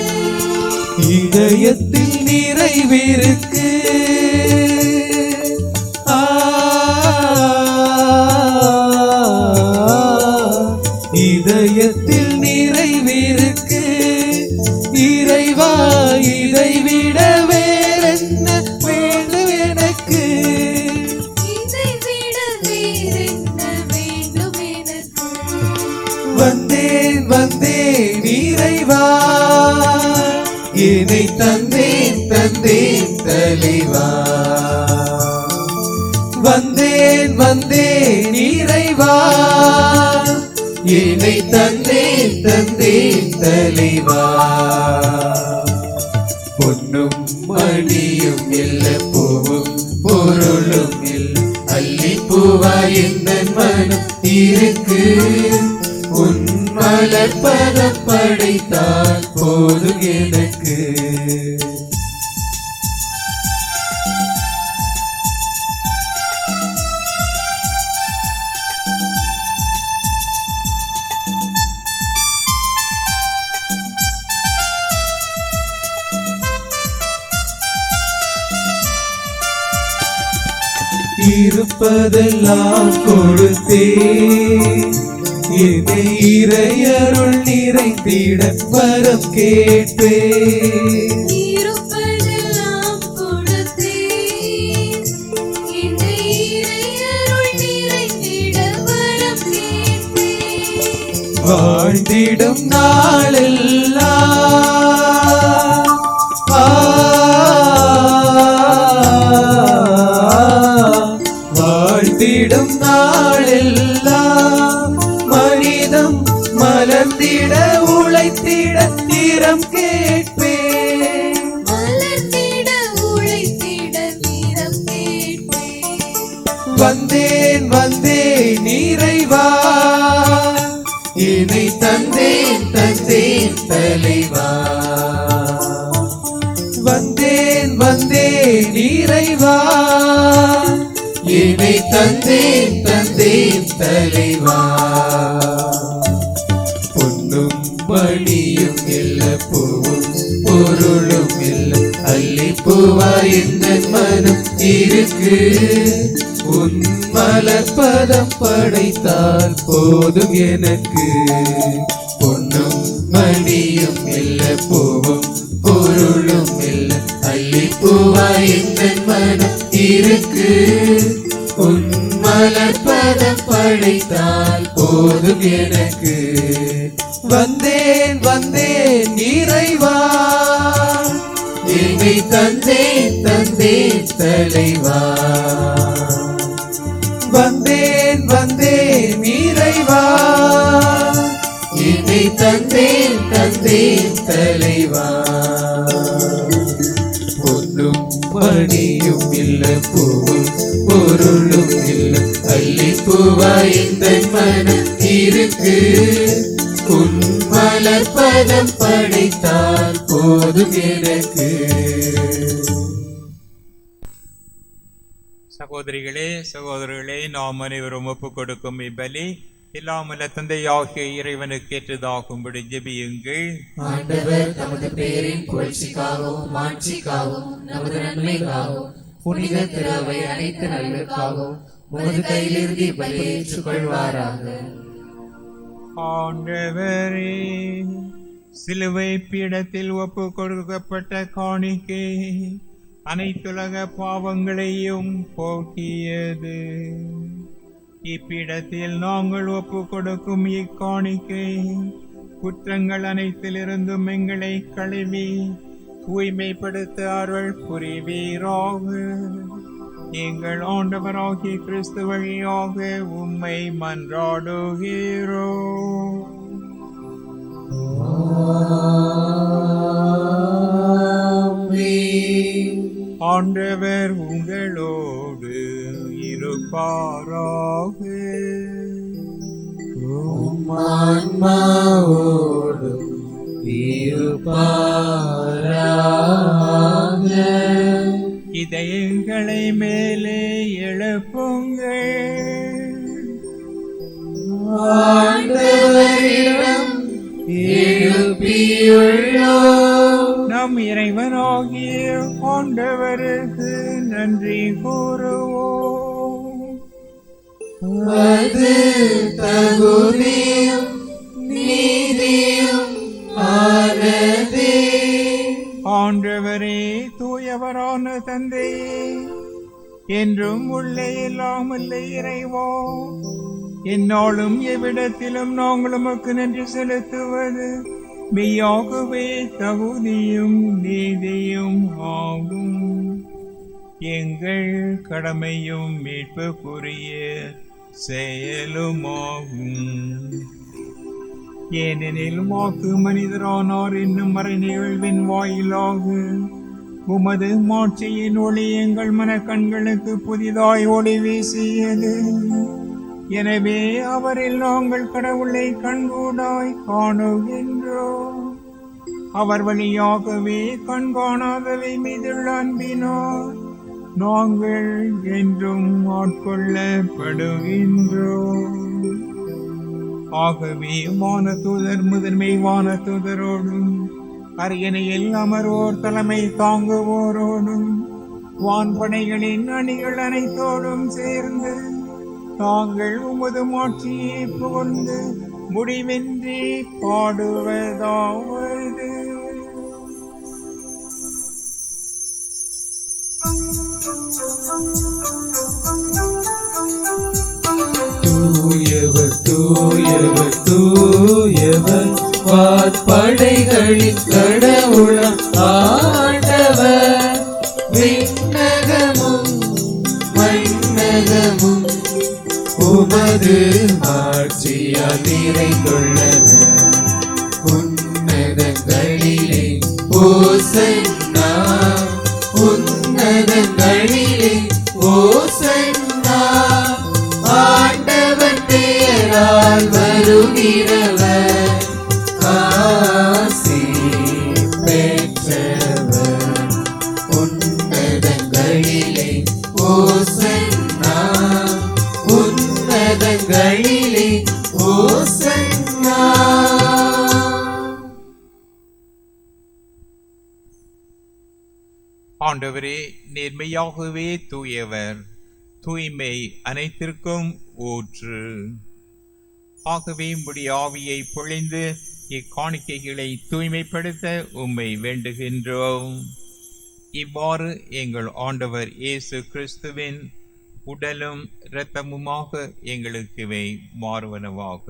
இதயத்தில் நிறைவிருக்கு இதயத்தில் நிறைவிருக்கு இறைவா இதை விட வேறென்ன வேண்டும் எனக்கு இதை விட வேறென்ன வேண்டும் எனக்கு வந்தேன் வந்தேன் இறைவா என்னை தந்தேன் தந்தேன் தலைவா வந்தேன் வந்தேன் இறைவா என்னை தந்தேன் தந்தேன் தலைவா பொன்னும் மணியும் இல்ல பூவும் பொருளும் இல்ல அள்ளி பூவா எந்த மனம் இருக்கு உன் மலர் பதம் படைத்தால் போதும் எனக்கு இருப்பதெல்லாம் கொடுத்தே என்னை இறையருள் நிறைந்திட வரம் கேட்பே இருப்பதெல்லாம் கொடுத்தே என்னை இறையருள் நிறைந்திட வரம் கேட்பே வாழ்ந்திடும் நாளெல்லாம் வாழ்ந்திடும் நாளெல்லாம் மனிதம் மலர்ந்திட உழைத்திட தீரம் கேட்பே மலர்ந்திட உழைத்திட வீரம் கேட்பே வந்தேன் வந்தேன் இறைவா என்னை தந்தேன் தந்தேன் தலைவா வந்தேன் வந்தேன் இறைவா என்னை தந்தேன் தந்தேன் தலைவா பொன்னும் மணியும் இல்ல பூவும் பொருளும் இல்ல அள்ளி பூவா எந்த மனம் இருக்கு உன் மலர் பதம் படைத்தால் போதும் எனக்கு பொன்னும் மணியும் இல்ல பூவும் பொருளும் இல்ல அள்ளி பூவா எந்த மனம் இருக்கு உன் மலர் பதம் படைத்தால் போதும் எனக்கு வந்தேன் வந்தேன் இறைவா என்னை தந்தேன் தந்தேன் தலைவா வந்தேன் வந்தேன் இறைவா என்னை தந்தேன் தந்தேன் தலைவா பொன்னும் மணியும் இல்ல பூவும் பொருளும் இல்ல அள்ளி பூவா இந்த மனம் இருக்கு உன் மலர் பதம் படைத்தால் போதும் எனக்கு சகோதரிகளே சகோதரர்களே நாம் அனைவரும் ஒப்புக் கொடுக்கும் இப்பலி எல்லாமல்ல தந்தையாகிய இறைவனுக்கு ஏற்றதாகும்படி ஜெபியுங்கள். ஆண்டவர் தமது பெயரின் புகழ்ச்சிக்காகவும் மாட்சிக்காகவும் நமது நன்மைக்காகவும் புனித திருவை அனைத்து நலனுக்காகவும் உமது கையிலிருந்து பலியை ஏற்றுக்கொள்வாராக. ஆண்டவரே, சிலுவை பீடத்தில் ஒப்பு கொடுக்கப்பட்ட காணிக்கை அனைத்துலக பாவங்களையும் போக்கியது. இப்பீடத்தில் நாங்கள் ஒப்பு கொடுக்கும் இக்காணிக்கை குற்றங்கள் அனைத்திலிருந்தும் எங்களை கழுவி தூய்மைப்படுத்த அருள் புரிவீராக. எங்கள் ஆண்டவராகிய கிறிஸ்து வழியாக உம்மை மன்றாடுகிறோம். ஆண்டவர் உங்களோடு இருப்பாராக. ஆன்மாவோடு இருப்பாராக. இதயங்களை மேலே எழுப்புங்கள். ஆண்டவரிடம் எழுப்பியுள்ளோம். நம் இறைவனாகிய ஆண்டவருக்கு நன்றி கூறுவோம். அது தகுதியும் நீதியும் ஆனதே. ஆண்டவரே, தூயவரான தந்தையே, என்றும் உள்ளே இல்லாமல் இறைவா, என்னாலும் எவ்விடத்திலும் நாங்கள் உமக்கு நன்றி செலுத்துவது மெய்யாகவே தகுதியும் நீதியும் ஆகும். எங்கள் கடமையும் மீட்புக்குரிய செயலுமாகும். ஏனெனில் வாக்கு மனிதரானார் என்னும் மறை நிகழ்வின் வாயிலாக உமது மாட்சியின் ஒளி எங்கள் மனக்கண்களுக்கு புதிதாய் ஒளி வீசியது. எனவே அவரில் நாங்கள் கடவுளை கண்கூடாய் காணுகின்றோம். அவர் வழியாகவே கண்காணாதவை மீதுள்ள அன்பினார் நாங்கள் என்றும் ஆட்கொள்ளப்படுகின்றோம். ஆகவே வானதூதர் முதன்மை வானதூதரோடும் அரியணையில் அமர்வோர் தலைமை தாங்குவோரோடும் வான்படைகளின் அணிகள் அனைத்தோடும் சேர்ந்து தாங்கள் உமது மாட்சியை புகழ்ந்து முடிவின்றி பாடுவதாவது. தூயவர் தூயவர் தூயவர் வான்படைகளின் கடவுளாம் ஆண்டவர். விண்ணகமும் மண்ணகமும் உமது மாட்சியால் நிறைந்துள்ளன. உன்னதங்களிலே ஓசன்னா, உன்னதங்களிலே ஓசன்னா. ஆண்டவர் பெயரால் வருகிறவர் ஆசி பெற்றவர். உன்னதங்களிலே ஓசன்னா, உன்னதங்களிலே ஓசன்னா. ஆண்டவரே, நேர்மையாகவே தூயவர், தூய்மை அனைத்திற்கும் ஊற்று. ஆகவே உம்முடைய ஆவியை பொழிந்து இக்காணிக்கைகளை தூய்மைப்படுத்த உம்மை வேண்டுகின்றோம். இவ்வாறு எங்கள் ஆண்டவர் இயேசு கிறிஸ்துவின் உடலும் இரத்தமுமாக எங்களுக்கு இவை மாறுவனவாக.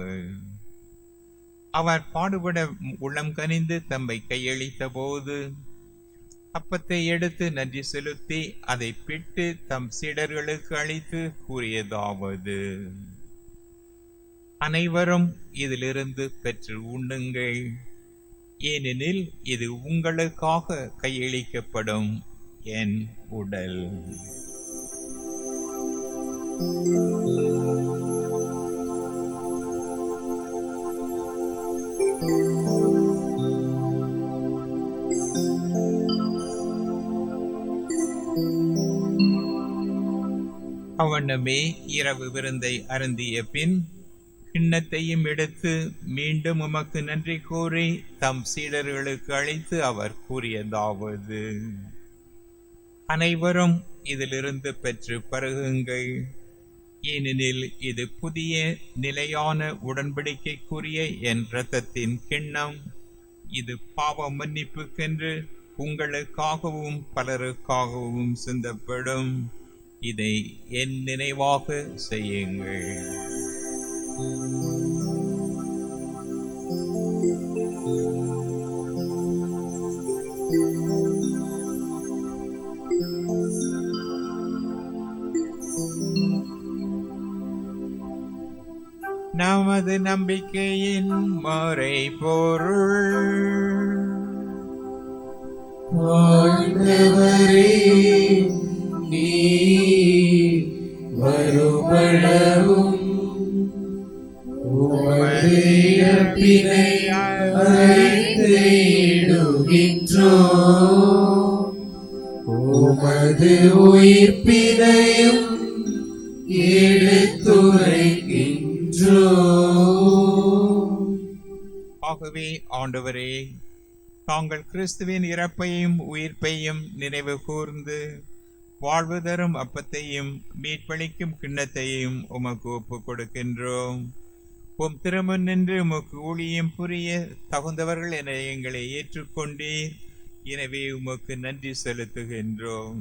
அவர் பாடுபட உள்ளம் கனிந்து தம்மை கையளித்த போது அப்பத்தை எடுத்து நன்றி செலுத்தி அதை பிட்டு தம் சீடர்களுக்கு அளித்து கூறியதாவது: அனைவரும் இதிலிருந்து பெற்று உண்ணுங்கள், ஏனெனில் இது உங்களுக்காக கையளிக்கப்படும் என் உடல். அவ்வண்ணமே இரவு விருந்தை அருந்திய பின் கிண்ணத்தையும் எடுத்து மீண்டும் உமக்கு நன்றி கூறி தம் சீடர்களுக்கு அளித்து அவர் கூறியதாவது: அனைவரும் இதிலிருந்து பெற்று பருகுங்கள், ஏனெனில் இது புதிய நிலையான உடன்படிக்கைக்குரிய என் இரத்தத்தின் கிண்ணம். இது பாவ மன்னிப்புக்கென்று உங்களுக்காகவும் பலருக்காகவும் சிந்தப்படும். இதை என் நினைவாக செய்யுங்கள். நமது நம்பிக்கையின் மறைபொருள். ஆண்டவரே, நீர் வருமளவும் உமது இறப்பினை அறிக்கையிடுகின்றோம், உமது உயிர்ப்பினையும் எடுத்துரைக்கின்றோம். ஆகவே ஆண்டவரே, தாங்கள் கிறிஸ்துவின் இறப்பையும் உயிர்ப்பையும் நினைவு கூர்ந்து வாழ்வு தரும் அப்பத்தையும் மீட்பளிக்கும் கிண்ணத்தையும் உமக்கு ஒப்புக் கொடுக்கின்றோம். உம் திருமுன் நின்று உமக்கு ஊழியம் புரிய தகுந்தவர்கள் என எங்களை ஏற்றுக்கொண்டீர். எனவே உமக்கு நன்றி செலுத்துகின்றோம்.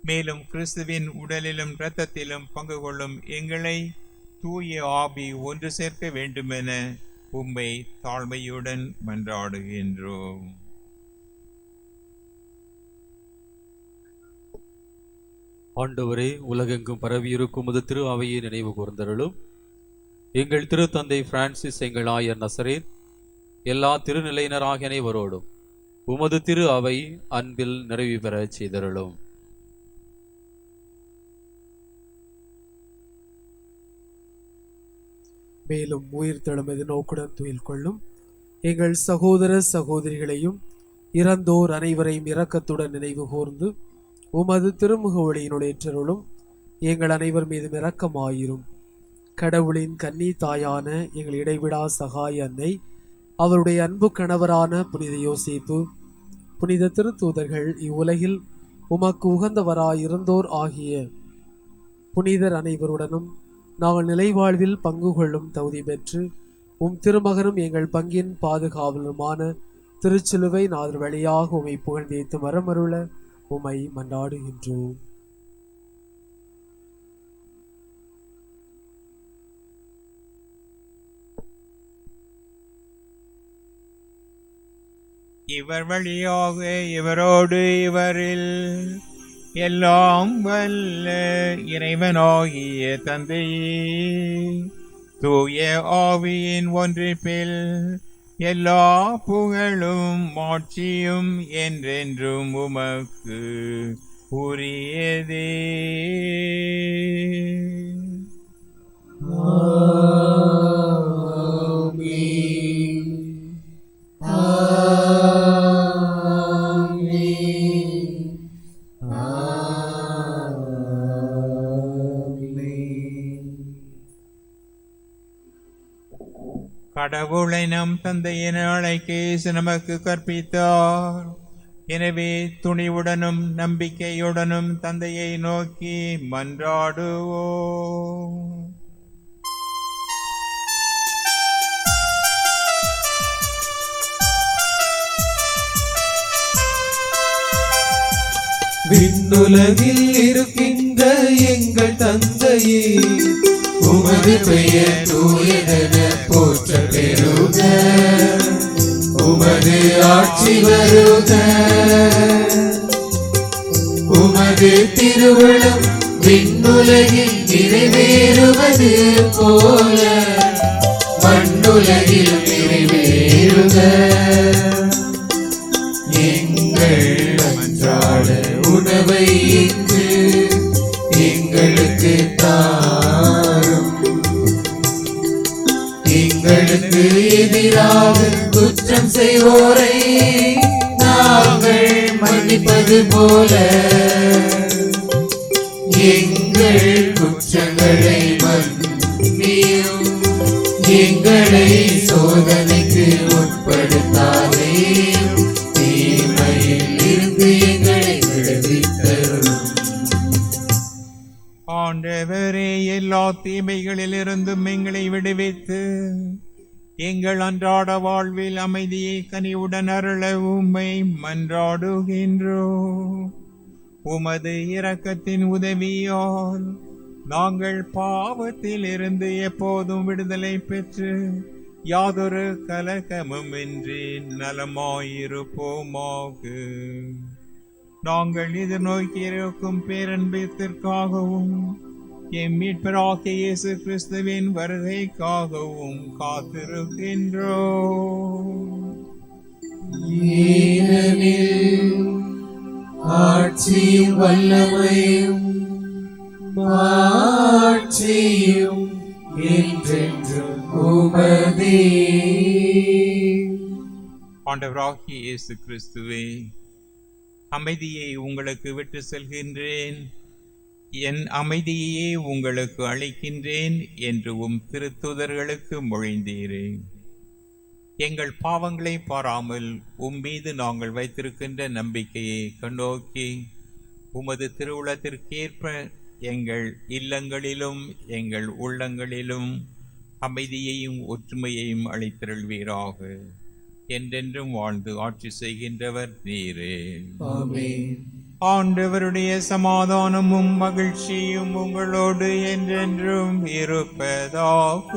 மேலும் கிறிஸ்துவின் உடலிலும் இரத்தத்திலும் பங்கு கொள்ளும் எங்களை தூய ஆவி ஒன்று சேர்க்க வேண்டுமென உம்மை தாழ்மையுடன் மன்றாடுகின்றோம். ஆண்டவரே, உலகெங்கும் பரவியிருக்கும் உமது திரு அவையை நினைவு கூர்ந்தருளும். எங்கள் திருத்தந்தை பிரான்சிஸ், எங்கள் ஆயர் நசரேன், எல்லா திருநிலையினராக அனைவரோடும் உமது திரு அவை அன்பில் நிறைவு பெற செய்தருளும். மேலும் உயிர்த்தெழும் எதிர்நோக்குடன் துயில் கொள்ளும் எங்கள் சகோதர சகோதரிகளையும் இறந்தோர் அனைவரையும் இரக்கத்துடன் நினைவு கூர்ந்து உமது திருமுக ஒளியினுடையற்றருளும். எங்கள் அனைவர் மீதும் இரக்கமாயிரும். கடவுளின் கன்னி தாயான எங்கள் இடைவிடா சகாய அன்னை, அவருடைய அன்பு கணவரான புனித யோசேப்பு, புனித திருத்தூதர்கள், இவ்வுலகில் உமக்கு உகந்தவராயிருந்தோர் ஆகிய புனிதர் அனைவருடனும் நாங்கள் நிலைவாழ்வில் பங்கு கொள்ளும் தகுதி பெற்று உம் திருமகனும் எங்கள் பங்கின் பாதுகாவலருமான திருச்சிலுவை நாதர் வழியாக உமை புகழ்ந்தேத்து மரமருள உமை மன்றாடுகின்றோம். இவர் வழியாக இவரோடு இவரில் எல்லாம் வல்ல இறைவனாகிய தந்தையே, தூய ஆவியின் ஒன்றிப்பில் எல்லா புகழும் மாட்சியும் என்றென்றும் உமக்கு உரியதே. கடவுளை நம் தந்தையின் அழைக்க நமக்கு கற்பித்தார். எனவே துணிவுடனும் நம்பிக்கையுடனும் தந்தையை நோக்கி மன்றாடுவோம். விண்ணுலகில் இருக்கின்ற எங்கள் தந்தையே, உமது பெயர் தூயதென போற்ற பெறுக. உமது ஆட்சி வருக. உமது திருவுளம் விண்ணுலகில் நிறைவேறுவது போல மண்ணுலகில் நிறைவேறுக. எங்கள் அன்றாட உணவை இன்று எங்களுக்கு தாரும். எங்களுக்கு எதிராக குற்றம் செய்வோரை நாங்கள் மன்னிப்பது போல எங்கள் குற்றங்களை மன்னியும். எங்களை சோதனைக்கு உட்படுத்தாதே, தீமையில் இருந்து எங்களை விடுவித்தருளும். ஆண்டவரே, எல்லா தீமைகளிலிருந்தும் எங்களை விடுவித்து எங்கள் அன்றாட வாழ்வில் அமைதியை கனிவுடன் அருள உம்மை மன்றாடுகின்றோம். உமது இரக்கத்தின் உதவியால் நாங்கள் பாவத்தில் இருந்து எப்போதும் விடுதலை பெற்று யாதொரு கலக்கமும் இன்றி நலமாயிருப்போமாக. நாங்கள் எதிர்நோக்கியிருக்கும் பேரன்பிற்காகவும் எம் மீட்பராகிய இயேசு கிறிஸ்துவின் வருகைக்காகவும் காத்திருக்கின்றோம். ஏனெனில் ஆட்சியும் வல்லமையும் மாட்சியும் என்றென்றும் உமதே. ஆண்டவராகிய இயேசு கிறிஸ்துவே, அமைதியை உங்களுக்கு விட்டு செல்கின்றேன், என் அமைதியையே உங்களுக்கு அளிக்கின்றேன் என்று உம் திருத்தூதர்களுக்கு மொழிந்தீரே. எங்கள் பாவங்களை பாராமல் உம் மீது நாங்கள் வைத்திருக்கின்ற நம்பிக்கையை கண்ணோக்கி உமது திருவுளத்திற்கேற்ப எங்கள் இல்லங்களிலும் எங்கள் உள்ளங்களிலும் அமைதியையும் ஒற்றுமையையும் அளித்தருள்வீராக. என்றென்றும் வாழ்ந்து ஆட்சி செய்கின்றவர் நீரே. ஆமென். ஆண்டவருடைய சமாதானமும் மகிழ்ச்சியும் உங்களோடு என்றென்றும் இருப்பதாக.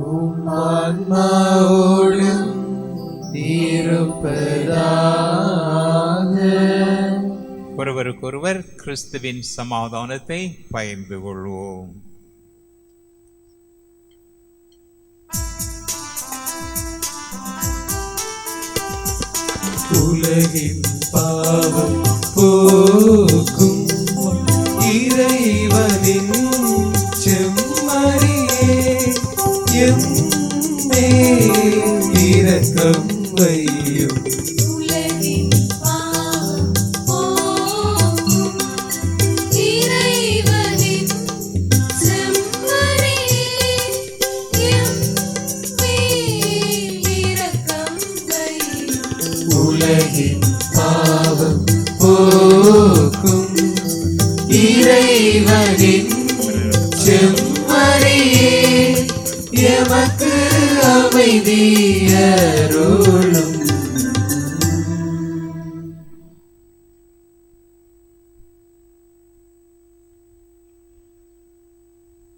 உம் ஆன்மாவோடும் இருப்பதாக. ஒருவருக்கொருவர் கிறிஸ்துவின் சமாதானத்தை பகிர்ந்து கொள்வோம். உலகின் பாவம் போக்கும் இறைவனின் செம்மறியே, எம்மேல் இரக்கம் வையும். உலகின் பாவம் போக்கும் இறைவனின் செம்மறியே, எம்மேல் இரக்கம் வையும். உலகின் பாவம் போக்கும் இறைவனின் செம்மறியே, எமக்கு அமைதியருளும்.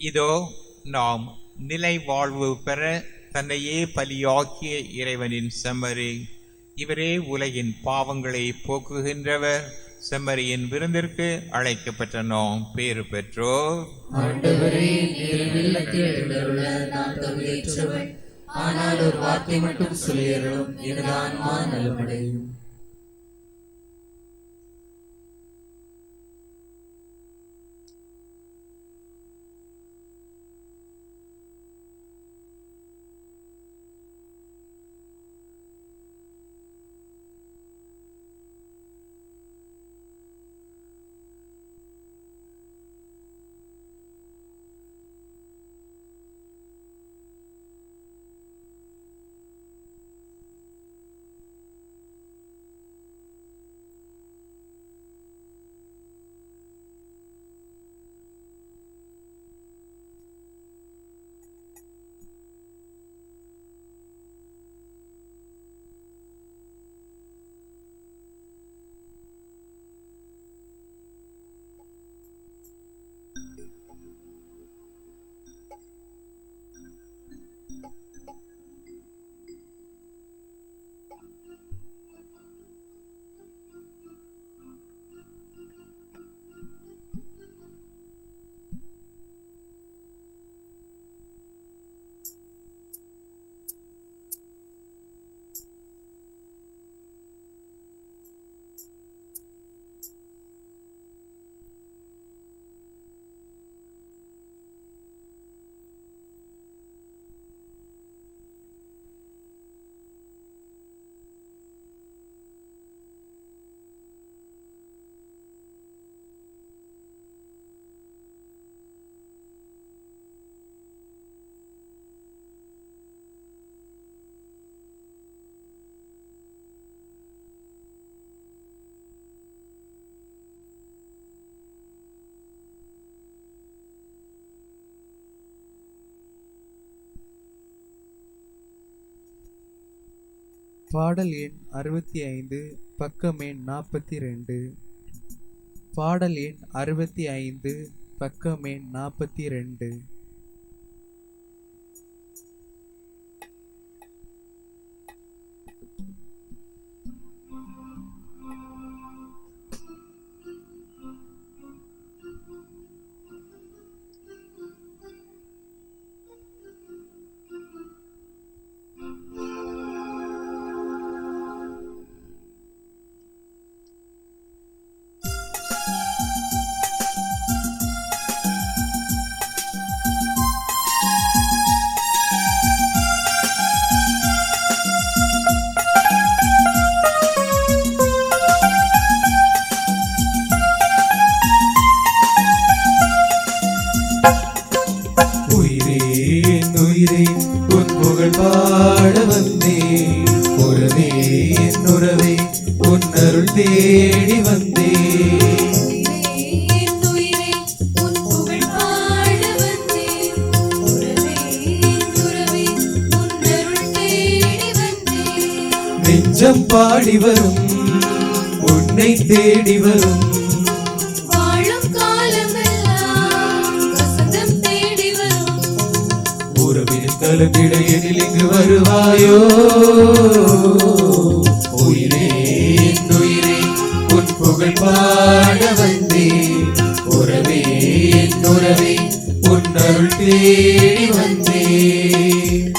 இதோ நாம் நிலை வாழ்வு பெற தன்னையே பலியாக்கிய இறைவனின் செம்மறி. இவரே உலகின் பாவங்களை போக்குகின்றவர். செம்மறியின் விருந்திற்கு அழைக்கப்பட்ட நாம் பேறு பெற்றோர். ஆண்டவரே, நீர் இல்லத்தில் எழுந்தருள நான் தகுதியற்றவன். ஆனால் ஒரு வார்த்தை மட்டும் சொல்லியருளும், எனது ஆன்மா நலமடையும். பாடல் எண் 65 பக்கம் எண் 42. பாடல் எண் 65 பக்கம் எண் 42. உயிரே உன் புகழ் பாட வந்தேன், உறவே என் உறவே உன் அருள் தேடி வந்தேன். உயிரே உன் புகழ் பாட வந்தேன், உறவே என் உறவே உன் அருள் தேடி வந்தேன். நெஞ்சம் பாடி வரும் உன்னை தேடி வரும், வாழும் காலமெல்லாம் வசந்தம் தேடி வரும். உறவின் கலந்திடையில் இங்கு வருவாயோ. உயிரே என் உயிரே உன் புகழ் பாட வந்தேன், உறவே என் உறவே உன் அருள் தேடி வந்தேன்.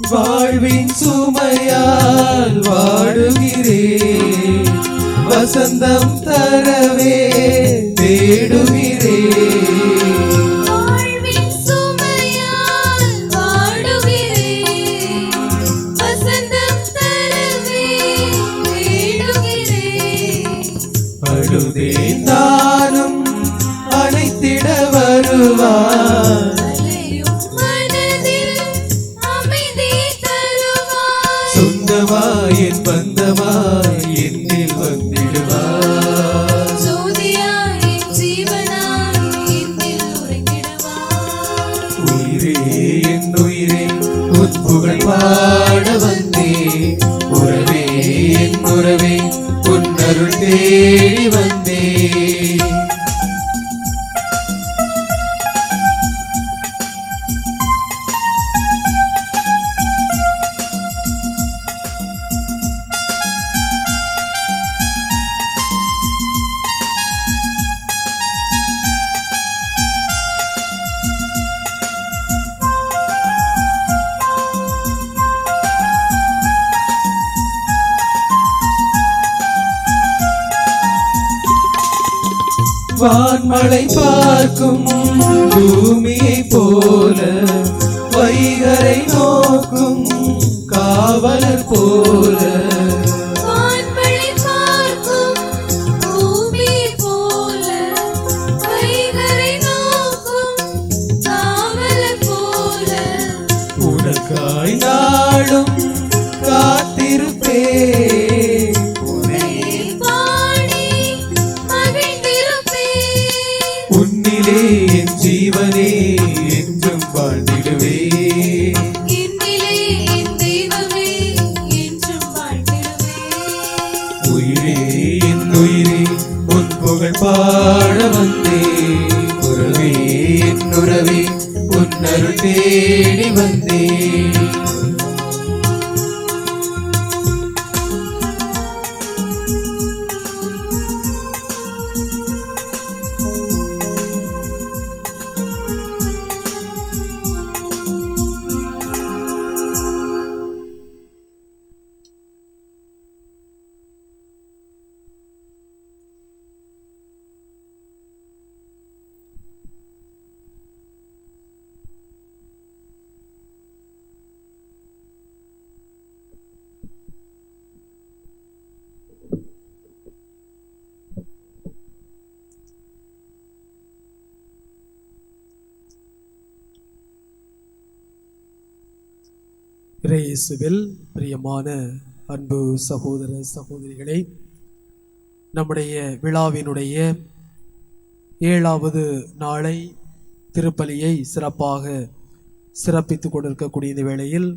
வாழ்வின் சுமையால் வாடுகிறேன், வசந்தம் தரவே தேடுகிறேன். வாழ்வின் சுமையால் வாடுகிறேன், வசந்தம் தரவே தேடுகிறேன். அழுதேன் நானும் அழைத்திட வருவார், சொந்தமாய் என் பந்தமாய் என்னில் வந்திடுவார். ஜோதியாய் என் ஜீவனாய் என்னில் உறைந்திடுவார். உயிரே என் உயிரே உன் புகழ் பாட வந்தேன், உறவே என் உறவே உன் அருள் தேடி வந்தேன். வான்மழை பார்க்கும் பூமியை போல, வைகரை நோக்கும் காவலர் போல, வான்மழை பார்க்கும் பூமி போல, வைகரை நோக்கும் காவலர் போல, உனக்காய் நாளும் காத்திருப்பேன், உன்னையே பாடி மகிழ்ந்திருப்பேன். உன்னிலே என் ஜீவனே என்றும் வாழ்ந்திடுவேன். என்னிலே என் தெய்வமே என்றும் வாழ்ந்திடுவேன். உயிரே என் உயிரே உன் புகழ் பாட வந்தேன், உறவே என் உறவே உன் அருள் தேடி வந்தேன். இயேசுவில் பிரியமான அன்பு சகோதர சகோதரிகளே, நம்முடைய விழாவினுடைய 7வது நாளை திருப்பலியை சிறப்பாக சிறப்பித்துக் கொண்டிருக்கக்கூடிய இந்த வேளையில்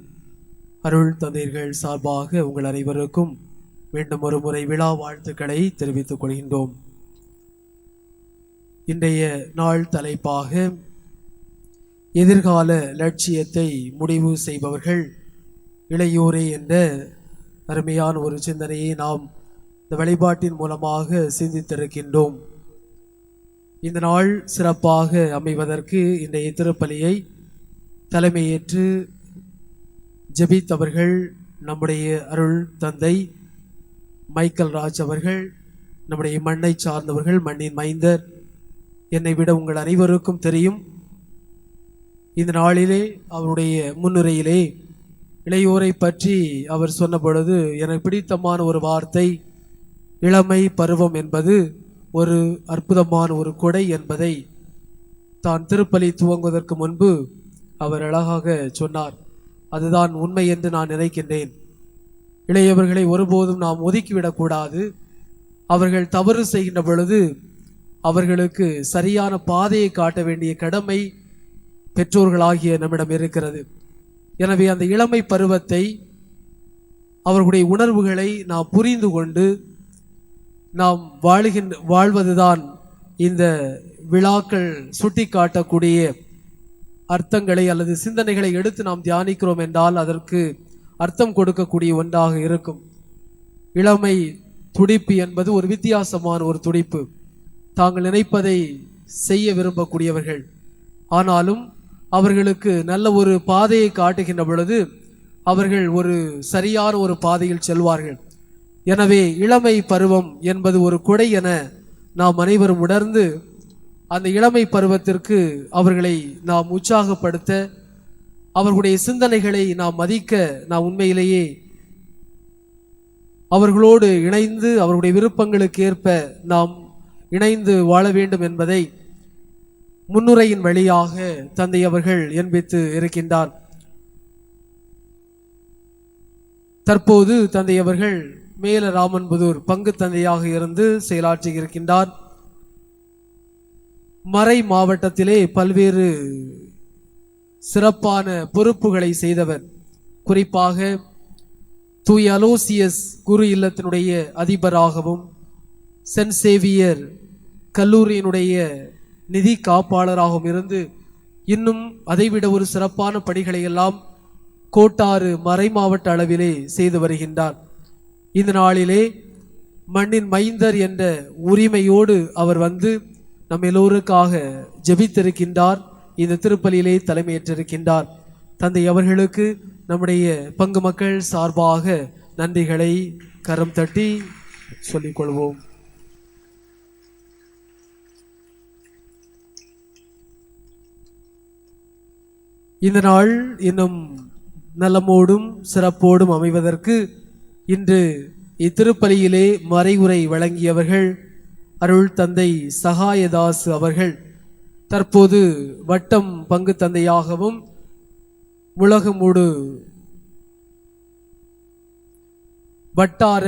அருள் தந்தையர்கள் சார்பாக உங்கள் அனைவருக்கும் மீண்டும் ஒரு முறை விழா வாழ்த்துக்களை தெரிவித்துக் கொள்கின்றோம். இன்றைய நாள் தலைப்பாக எதிர்கால லட்சியத்தை முடிவு செய்பவர்கள் இளையோரே என்ற அருமையான ஒரு சிந்தனையை நாம் இந்த வழிபாட்டின் மூலமாக சிந்தித்திருக்கின்றோம். இந்த நாள் சிறப்பாக அமைவதற்கு இன்றைய திருப்பலியை தலைமையேற்று ஜெபித்தவர்கள் நம்முடைய அருள் தந்தை மைக்கேல் ராஜ் அவர்கள், நம்முடைய மண்ணை சார்ந்தவர்கள், மண்ணின் மைந்தர். என்னை விட உங்கள் அனைவருக்கும் தெரியும், இந்த நாளிலே அவருடைய முன்னுரையிலே இளையோரை பற்றி அவர் சொன்ன பொழுது எனக்கு பிடித்தமான ஒரு வார்த்தை, இளமை பருவம் என்பது ஒரு அற்புதமான ஒரு கொடை என்பதை தான் திருப்பலி துவங்குவதற்கு முன்பு அவர் அழகாக சொன்னார். அதுதான் உண்மை என்று நான் நினைக்கின்றேன். இளையவர்களை ஒருபோதும் நாம் ஒதுக்கிவிடக்கூடாது. அவர்கள் தவறு செய்கின்ற பொழுது அவர்களுக்கு சரியான பாதையை காட்ட வேண்டிய கடமை பெற்றோர்களாகிய நம்மிடம் இருக்கிறது. எனவே அந்த இளமை பருவத்தை, அவர்களுடைய உணர்வுகளை நாம் புரிந்து கொண்டு நாம் வாழ்வதுதான் இந்த விழாக்கள் சுட்டி காட்டக்கூடிய அர்த்தங்களை அல்லது சிந்தனைகளை எடுத்து நாம் தியானிக்கிறோம் என்றால் அதற்கு அர்த்தம் கொடுக்கக்கூடிய ஒன்றாக இருக்கும். இளமை துடிப்பு என்பது ஒரு வித்தியாசமான ஒரு துடிப்பு. தாங்கள் நினைப்பதை செய்ய விரும்பக்கூடியவர்கள், ஆனாலும் அவர்களுக்கு நல்ல ஒரு பாதையை காட்டுகின்ற பொழுது அவர்கள் ஒரு சரியான ஒரு பாதையில் செல்வார்கள். எனவே இளமை பருவம் என்பது ஒரு கொடை என நாம் அனைவரும் உணர்ந்து அந்த இளமை பருவத்திற்கு அவர்களை நாம் உற்சாகப்படுத்த, அவர்களுடைய சிந்தனைகளை நாம் மதிக்க, நாம் உண்மையிலேயே அவர்களோடு இணைந்து அவர்களுடைய விருப்பங்களுக்கு ஏற்ப நாம் இணைந்து வாழ வேண்டும் என்பதை முன்னுரையின் வழியாக தந்தை அவர்கள் என்பித்து இருக்கின்றார். தற்போது தந்தை அவர்கள் மேல ராமன்புதூர் பங்கு தந்தையாக இருந்து செயலாற்றி இருக்கின்றார். மறை மாவட்டத்திலே பல்வேறு சிறப்பான பொறுப்புகளை செய்தவர். குறிப்பாக தூய அலோசியஸ் குரு இல்லத்தினுடைய அதிபராகவும், சென்ட் சேவியர் கல்லூரியினுடைய நிதி காப்பாளராகவும் இருந்து இன்னும் அதைவிட ஒரு சிறப்பான படிகளை எல்லாம் கோட்டாறு மறை மாவட்ட அளவிலே செய்து வருகின்றார். இந்த நாளிலே மண்ணின் மைந்தர் என்ற உரிமையோடு அவர் வந்து நம் எல்லோருக்காக ஜெபித்திருக்கின்றார். இந்த திருப்பலியிலே தலைமையேற்றிருக்கின்றார். தந்தை அவர்களுக்கு நம்முடைய பங்கு மக்கள் சார்பாக நன்றிகளை கரம் தட்டி சொல்லிக் கொள்வோம். இந்த நாள் இன்னும் நலமோடும் சிறப்போடும் அமைவதற்கு இன்று இத்திருப்பலியிலே மறைவுரை வழங்கியவர்கள் அருள் தந்தை சகாயதாஸ் அவர்கள். தற்போது வட்டம் பங்கு தந்தையாகவும் உலகமூடு வட்டார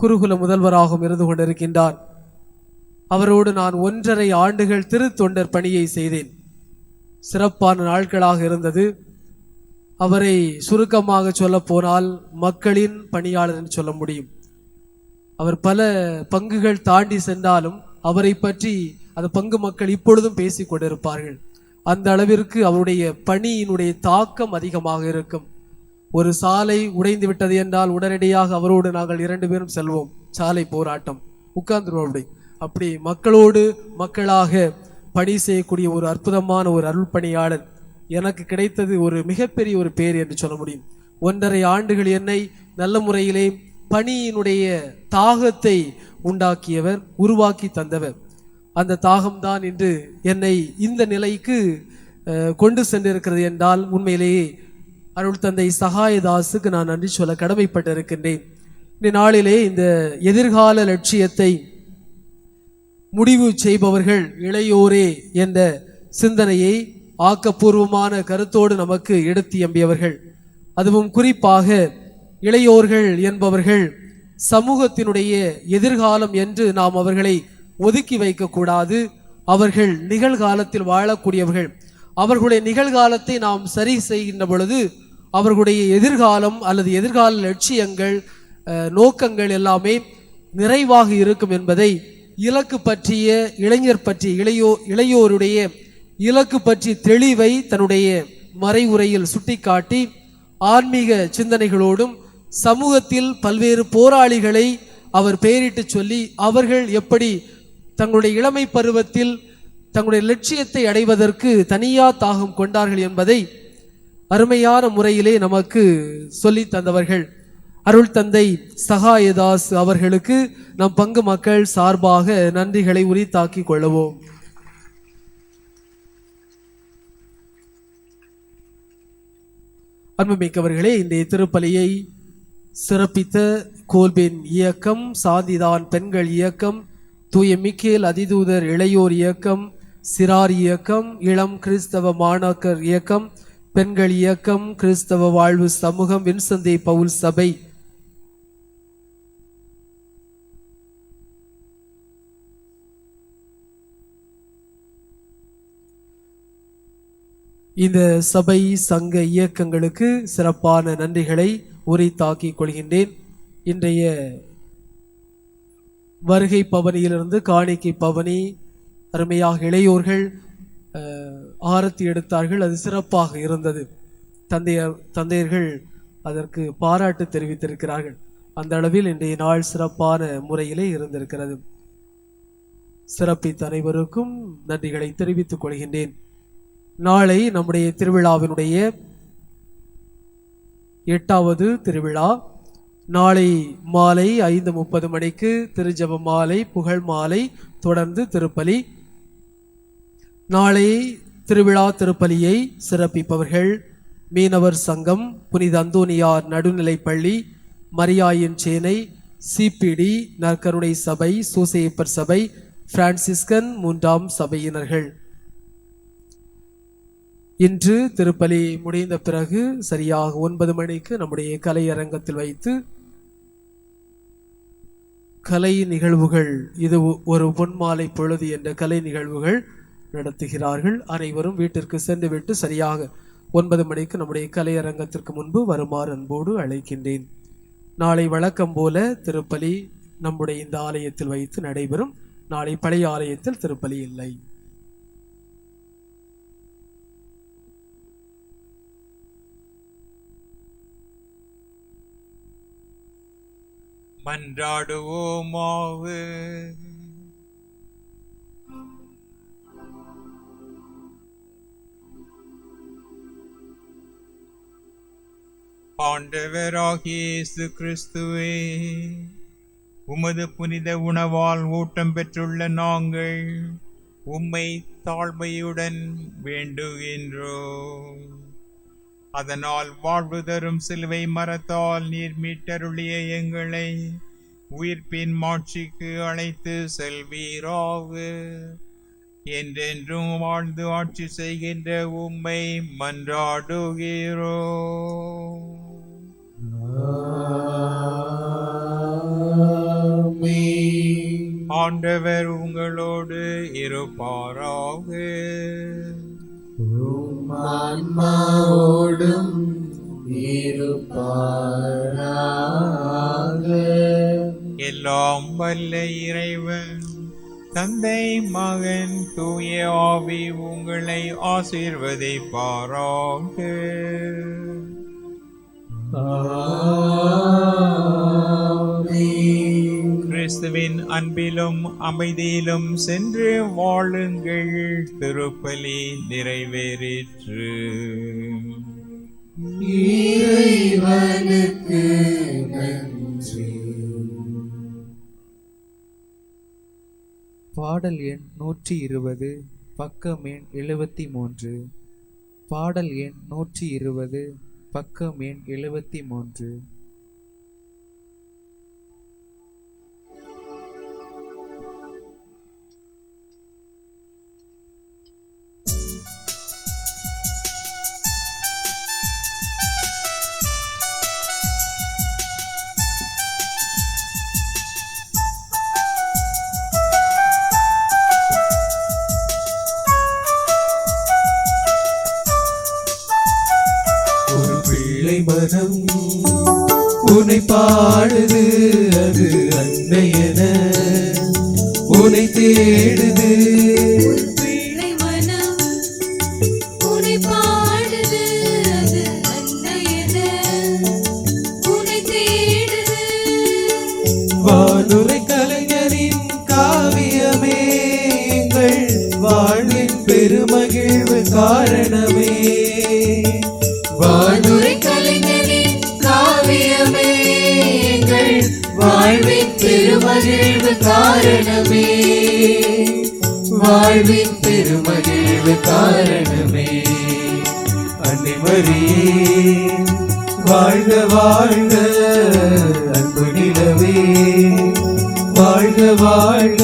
குருகுல முதல்வராகவும் இருந்து கொண்டிருக்கின்றார். அவரோடு நான் 1.5 ஆண்டுகள் திருத்தொண்டர் பணியை செய்தேன். சிறப்பான நாட்களாக இருந்தது. அவரை சுருக்கமாக சொல்ல போனால் மக்களின் பணியாளர் என்று சொல்ல முடியும். அவர் பல பங்குகள் தாண்டி சென்றாலும் அவரை பற்றி அந்த பங்கு மக்கள் இப்பொழுதும் பேசிக் கொண்டிருப்பார்கள். அந்த அளவிற்கு அவருடைய பணியினுடைய தாக்கம் அதிகமாக இருக்கும். ஒரு சாலை உடைந்து விட்டது என்றால் உடனடியாக அவரோடு நாங்கள் 2 பேரும் செல்வோம். சாலை போராட்டம் உட்கார்ந்துருவோம். அப்படி மக்களோடு மக்களாக பணி செய்யக்கூடிய ஒரு அற்புதமான ஒரு அருள் பணியாளர் எனக்கு கிடைத்தது ஒரு மிகப்பெரிய ஒரு பேர் என்று சொல்ல முடியும். 1.5 ஆண்டுகள் என்னை நல்ல முறையிலே பணியினுடைய தாகத்தை உண்டாக்கியவர், உருவாக்கி தந்தவர். அந்த தாகம்தான் இன்று என்னை இந்த நிலைக்கு கொண்டு சென்றிருக்கிறது என்றால் உண்மையிலேயே அருள் தந்தை சகாயதாசுக்கு நான் நன்றி சொல்ல கடமைப்பட்டிருக்கின்றேன். இந்த நாளிலே இந்த எதிர்கால லட்சியத்தை முடிவு செய்பவர்கள் இளையோரே என்ற சிந்தனையை ஆக்கப்பூர்வமான கருத்தோடு நமக்கு எடுத்து எம்பியவர்கள் அதுவும் குறிப்பாக இளையோர்கள் என்பவர்கள் சமூகத்தினுடைய எதிர்காலம் என்று நாம் அவர்களை ஒதுக்கி வைக்கக்கூடாது. அவர்கள் நிகழ்காலத்தில் வாழக்கூடியவர்கள். அவர்களுடைய நிகழ்காலத்தை நாம் சரி செய்கின்ற பொழுது அவர்களுடைய எதிர்காலம் அல்லது எதிர்கால லட்சியங்கள் நோக்கங்கள் எல்லாமே நிறைவாக இருக்கும் என்பதை இலக்கு பற்றிய இளைஞர் பற்றிய இளையோருடைய இலக்கு பற்றி தெளிவை தன்னுடைய மறைவுரையில் சுட்டிக்காட்டி ஆன்மீக சிந்தனைகளோடும் சமூகத்தில் பல்வேறு போராளிகளை அவர் பெயரிட்டு சொல்லி அவர்கள் எப்படி தங்களுடைய இளமை பருவத்தில் தங்களுடைய லட்சியத்தை அடைவதற்கு தனியா தாகம் கொண்டார்கள் என்பதை அருமையான முறையிலே நமக்கு சொல்லி தந்தவர்கள் அருள் தந்தை சகாயதாஸ் அவர்களுக்கு நம் பங்கு மக்கள் சார்பாக நன்றிகளை உரித்தாக்கிக் கொள்வோம். அன்புமிக்கவர்களே, இன்றைய திருப்பலியை சிறப்பித்த கோல்பென் இயக்கம், சாந்திதான் பெண்கள் இயக்கம், தூய மிக்கேல் அதிதூதர் இளையோர் இயக்கம், சிறார் இயக்கம், இளம் கிறிஸ்தவ மாணாக்கர் இயக்கம், பெண்கள் இயக்கம், கிறிஸ்தவ வாழ்வு சமூகம், வின்சந்தை பவுல் சபை, இந்த சபை சங்க இயக்கங்களுக்கு சிறப்பான நன்றிகளை உரித்தாக்கிக் கொள்கின்றேன். இன்றைய வருகை பவனியிலிருந்து காணிக்கை பவனி அருமையாக இளையோர்கள் ஆரத்தி எடுத்தார்கள். அது சிறப்பாக இருந்தது. தந்தையர்கள் அதற்கு பாராட்டு தெரிவித்திருக்கிறார்கள். அந்த அளவில் இன்றைய நாள் சிறப்பான முறையிலே இருந்திருக்கிறது. சிறப்பித்த அனைவருக்கும் நன்றிகளை தெரிவித்துக் கொள்கின்றேன். நாளை நம்முடைய திருவிழாவினுடைய 8வது திருவிழா. நாளை மாலை 5:30 மணிக்கு திருஜப மாலை, புகழ் மாலை, தொடர்ந்து திருப்பலி. நாளை திருவிழா திருப்பலியை சிறப்பிப்பவர்கள் மீனவர் சங்கம், புனித அந்தோனியார் நடுநிலைப்பள்ளி, மரியாயின் சேனை, சிபிடி, நற்கருணை சபை, சூசையப்பர் சபை, பிரான்சிஸ்கன் 3ஆம் சபையினர்கள். இன்று திருப்பலி முடிந்த பிறகு சரியாக 9 மணிக்கு நம்முடைய கலையரங்கத்தில் வைத்து கலை நிகழ்வுகள், இது ஒரு பொன்மாலை பொழுது என்ற கலை நிகழ்வுகள் நடத்துகிறார்கள். அனைவரும் வீட்டிற்கு சென்று விட்டு சரியாக 9 மணிக்கு நம்முடைய கலையரங்கத்திற்கு முன்பு வருமாறு அன்போடு அழைக்கின்றேன். நாளை வழக்கம் போல திருப்பலி நம்முடைய இந்த ஆலயத்தில் வைத்து நடைபெறும். நாளை பழைய ஆலயத்தில் திருப்பலி இல்லை. மன்றாடுவோமாக. ஆண்டவராகிய இயேசு கிறிஸ்துவே, உமது புனித உணவால் ஊட்டம் பெற்றுள்ள நாங்கள் உம்மை தாழ்மையுடன் வேண்டுகின்றோம். அதனால் வாழ்வு தரும் சிலுவை மரத்தால் நீர் மீட்டருளிய எங்களை உயிர்ப்பின் மாட்சிக்கு அழைத்து செல்வீராக. என்றென்றும் வாழ்ந்து ஆட்சி செய்கின்ற உம்மை மன்றாடுகிறோம். ஆண்டவர் உங்களோடு இருப்பாராக. ஆன்மாவோடும் இருப்பாராக. எல்லாம் வல்ல இறைவன் தந்தை, மகன், தூய ஆவி உங்களை ஆசீர்வதிப்பாராக. கிறிஸ்துவின் அன்பிலும் அமைதியிலும் சென்று வாழுங்கள். திருப்பலி நிறைவேறிற்று. இறைவனுக்கு நன்றி. பாடல் எண் 120, பக்கம் எண் 73. பாடல் எண் 120, பக்கம் எண் 73. பிள்ளை மனம் உன்னை பாடுது, அது அன்னையென உன்னை தேடுது. பிள்ளை மனம் உன்னை பாடுது, அது அன்னையென உன்னை தேடுது. வானுரை கலைஞரின் காவியமே, எங்கள் வாழ்வின் பெருமகிழ்வு காரணமே. வானுரை கலைஞரின் காவியமே, எங்கள் வாழ்வின் பெருமகிழ்வு காரணமே. வாழ்வின் பெருமகிழ்வு காரணமே. அன்னை மரியே வாழ்க வாழ்க, அன்பு நிலவே வாழ்க வாழ்க.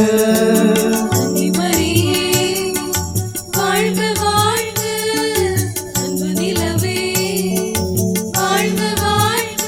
அன்னை மரியே வாழ்க வாழ்க, அன்பு நிலவே வாழ்க வாழ்க.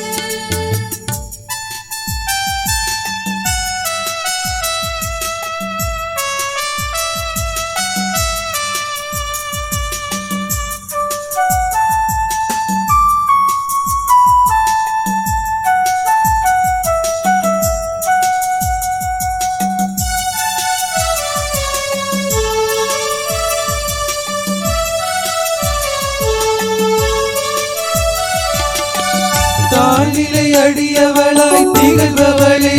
தாழ்நிலை அடியவளாய் திகழ்பவளே,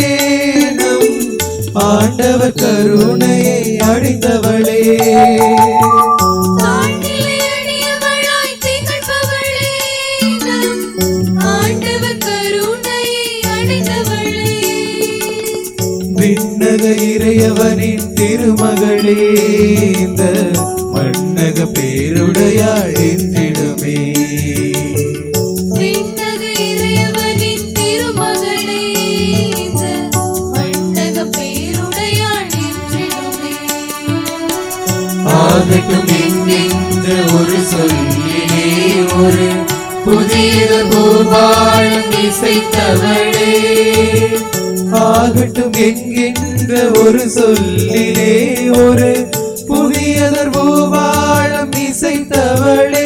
நம் ஆண்டவர் கருணையை அடைந்தவளே. தாழ்நிலை அடியவளாய் திகழ்பவளே, நம் ஆண்டவர் கருணையை அடைந்தவளே. விண்ணக இறையவனின் திருமகளே, இந்த மண்ணக பேருடையாள் என்றிடுமே. விண்ணக இறைவனின் திருமகளே, இந்த மண்ணக பேருடையாள் என்றிடுமே. ஆகட்டும் என்கின்ற ஒரு சொல்லிலே, ஒரு புதிய பூபாலம் இசைத்தவளே. ஆகட்டும் என்கின்ற ஒரு சொல்லிலே, ஒரு புதியதர் பூபாலம் இசைத்தவளே.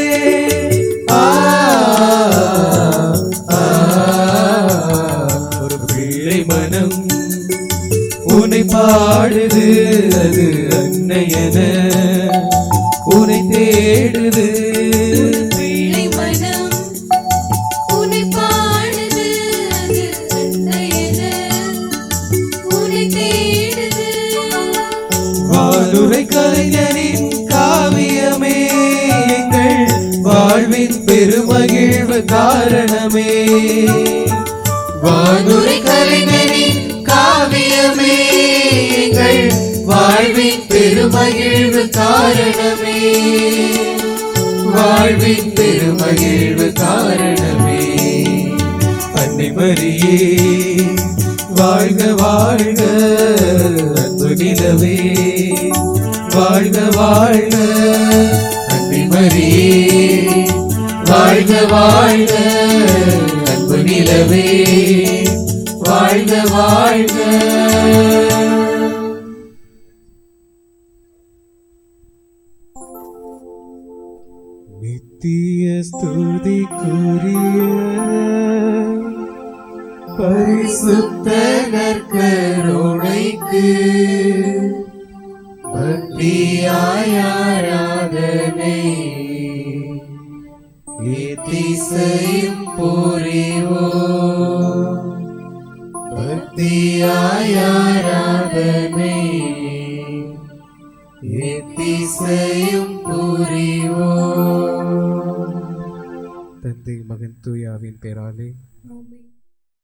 ஒரு பிள்ளை மனம் உன்னை பாடுது, அது அன்னையென உன்னை தேடுது. பிள்ளை மனம் உன்னை பாடுது, அது அன்னையென உன்னை தேடுது. வானுரை கலைஞரின் காவியமே, எங்கள் வாழ்வின் பெருமகிழ்வு காரணமே. வானுரை கலைஞரின் காவியமே, எங்கள் வாழ்வின் பெருமகிழ்வு காரணமே. வாழ்வின் பெருமகிழ்வு காரணமே. அன்னை மரியே வாழ்க வாழ்க, அன்பு நிலவே வாழ்க வாழ்க. அன்னை மரியே வாழ்க வாழ்க, அன்பு நிலவே வாழ்க வாழ்க. நித்திய ஸ்துதிக்குரிய பரிசுத்த நற்கருணைக்கு பக்தியாய் ஆராதனை ஏத்திசையும் புரிவோம். பக்தியாய் ஆராதனை ஏத்திசையும் புரிவோம். தந்தை மகன் தூயாவின் பெயராலே